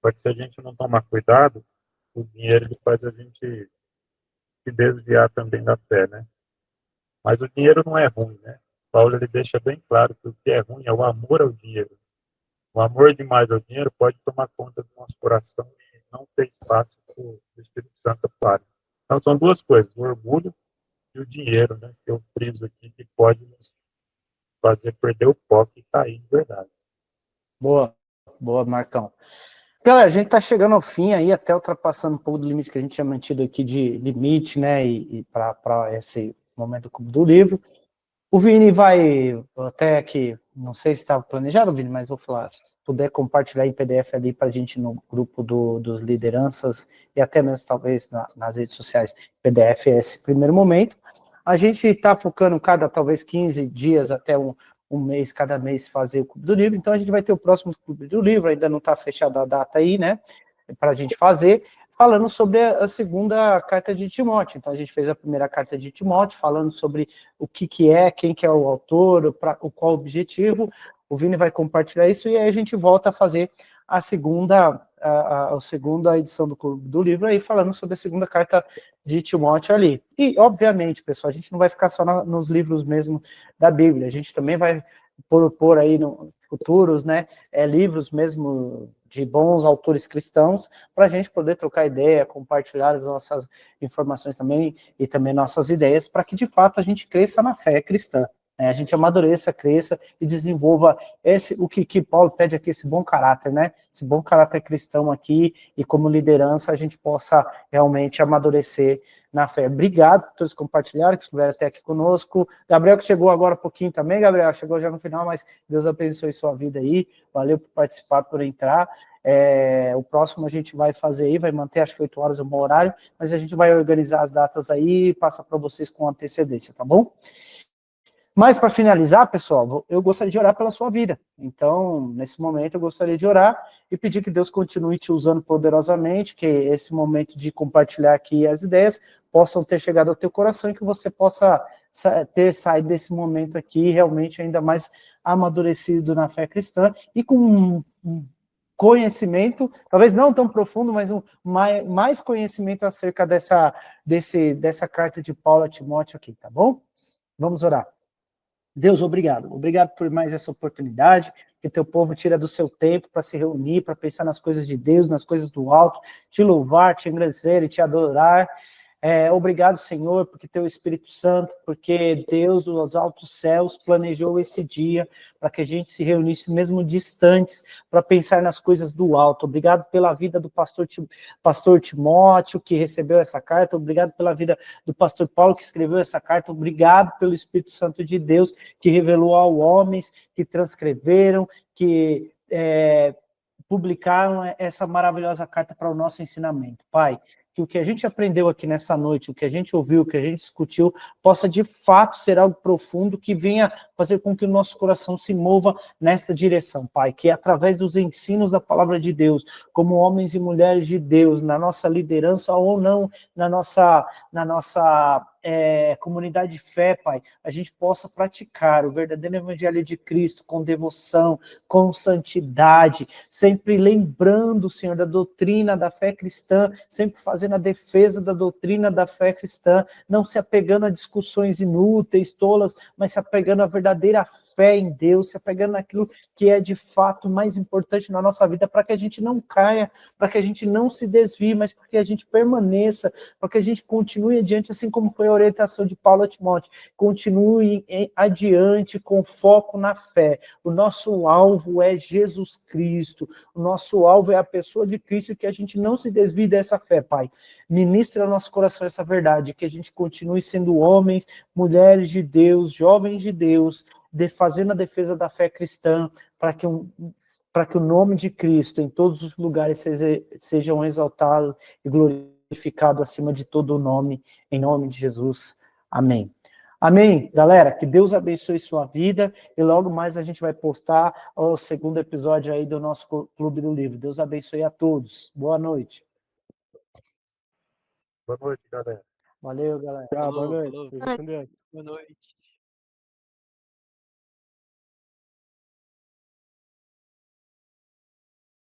Só que se a gente não tomar cuidado, o dinheiro ele faz a gente se desviar também da fé, né? Mas o dinheiro não é ruim, né? Paulo ele deixa bem claro que o que é ruim é o amor ao dinheiro. O amor demais ao dinheiro pode tomar conta do nosso coração e não ter espaço para o Espírito Santo atuar. Então são duas coisas, o orgulho e o dinheiro, né? Que eu friso aqui, que pode nos fazer perder o foco e cair de verdade. Boa, boa, Marcão. Galera, a gente está chegando ao fim aí, até ultrapassando um pouco do limite que a gente tinha mantido aqui de limite, né, e para esse momento do livro. O Vini vai, até que, não sei se estava planejado, Vini, mas vou falar, se puder compartilhar em PDF ali para a gente no grupo dos lideranças e até mesmo talvez nas redes sociais, PDF é esse primeiro momento. A gente está focando talvez 15 dias até um mês, cada mês fazer o Clube do Livro, então a gente vai ter o próximo Clube do Livro, ainda não está fechada a data aí, né, para a gente fazer, falando sobre a segunda carta de Timóteo. Então a gente fez a primeira carta de Timóteo, falando sobre o que é, quem que é o autor, qual o objetivo. O Vini vai compartilhar isso e aí a gente volta a fazer a segunda edição do Clube do Livro aí, falando sobre a segunda carta de Timóteo ali. E, obviamente, pessoal, a gente não vai ficar só nos livros mesmo da Bíblia, a gente também vai propor aí no futuros, né, livros mesmo de bons autores cristãos, para a gente poder trocar ideia, compartilhar as nossas informações também, e também nossas ideias, para que, de fato, a gente cresça na fé cristã. A gente amadureça, cresça e desenvolva o que Paulo pede aqui, esse bom caráter, né? Esse bom caráter cristão aqui, e como liderança a gente possa realmente amadurecer na fé. Obrigado por todos compartilharem, que estiveram até aqui conosco. Gabriel, que chegou agora um pouquinho também, Gabriel, chegou já no final, mas Deus abençoe sua vida aí. Valeu por participar, por entrar. O próximo a gente vai fazer aí, vai manter acho que 8 horas o meu horário, mas a gente vai organizar as datas aí e passa para vocês com antecedência, tá bom? Mas, para finalizar, pessoal, eu gostaria de orar pela sua vida. Então, nesse momento, eu gostaria de orar e pedir que Deus continue te usando poderosamente, que esse momento de compartilhar aqui as ideias possam ter chegado ao teu coração e que você possa ter saído desse momento aqui realmente ainda mais amadurecido na fé cristã e com um conhecimento, talvez não tão profundo, mas mais conhecimento acerca dessa carta de Paulo a Timóteo aqui, tá bom? Vamos orar. Deus, obrigado. Obrigado por mais essa oportunidade, que teu povo tira do seu tempo para se reunir, para pensar nas coisas de Deus, nas coisas do alto, te louvar, te engrandecer e te adorar. Obrigado, Senhor, porque teu Espírito Santo, porque Deus dos altos céus planejou esse dia para que a gente se reunisse mesmo distantes para pensar nas coisas do alto. Obrigado pela vida do pastor Timóteo, que recebeu essa carta. Obrigado pela vida do pastor Paulo, que escreveu essa carta. Obrigado pelo Espírito Santo de Deus, que revelou aos homens, que transcreveram, que publicaram essa maravilhosa carta para o nosso ensinamento. Pai, que o que a gente aprendeu aqui nessa noite, o que a gente ouviu, o que a gente discutiu, possa de fato ser algo profundo que venha fazer com que o nosso coração se mova nesta direção, Pai, que através dos ensinos da palavra de Deus, como homens e mulheres de Deus, na nossa liderança ou não, na nossa comunidade de fé, Pai, a gente possa praticar o verdadeiro evangelho de Cristo com devoção, com santidade, sempre lembrando, Senhor, da doutrina da fé cristã, sempre fazendo a defesa da doutrina da fé cristã, não se apegando a discussões inúteis, tolas, mas se apegando à verdadeira fé em Deus, se apegando naquilo que é de fato mais importante na nossa vida, para que a gente não caia, para que a gente não se desvie, mas para que a gente permaneça, para que a gente continue adiante, assim como foi a orientação de Paulo a Timóteo, continue adiante com foco na fé. O nosso alvo é Jesus Cristo, o nosso alvo é a pessoa de Cristo, e que a gente não se desvie dessa fé, Pai. Ministra ao nosso coração essa verdade, que a gente continue sendo homens, mulheres de Deus, jovens de Deus, fazendo a defesa da fé cristã, para que o nome de Cristo em todos os lugares sejam exaltados e glorificados acima de todo o nome, em nome de Jesus. Amém. Amém, galera, que Deus abençoe sua vida, e logo mais a gente vai postar o segundo episódio aí do nosso Clube do Livro. Deus abençoe a todos. Boa noite. Boa noite, galera. Valeu, galera. Tchau, boa Falou, noite. falou. Fique com Deus. Boa noite.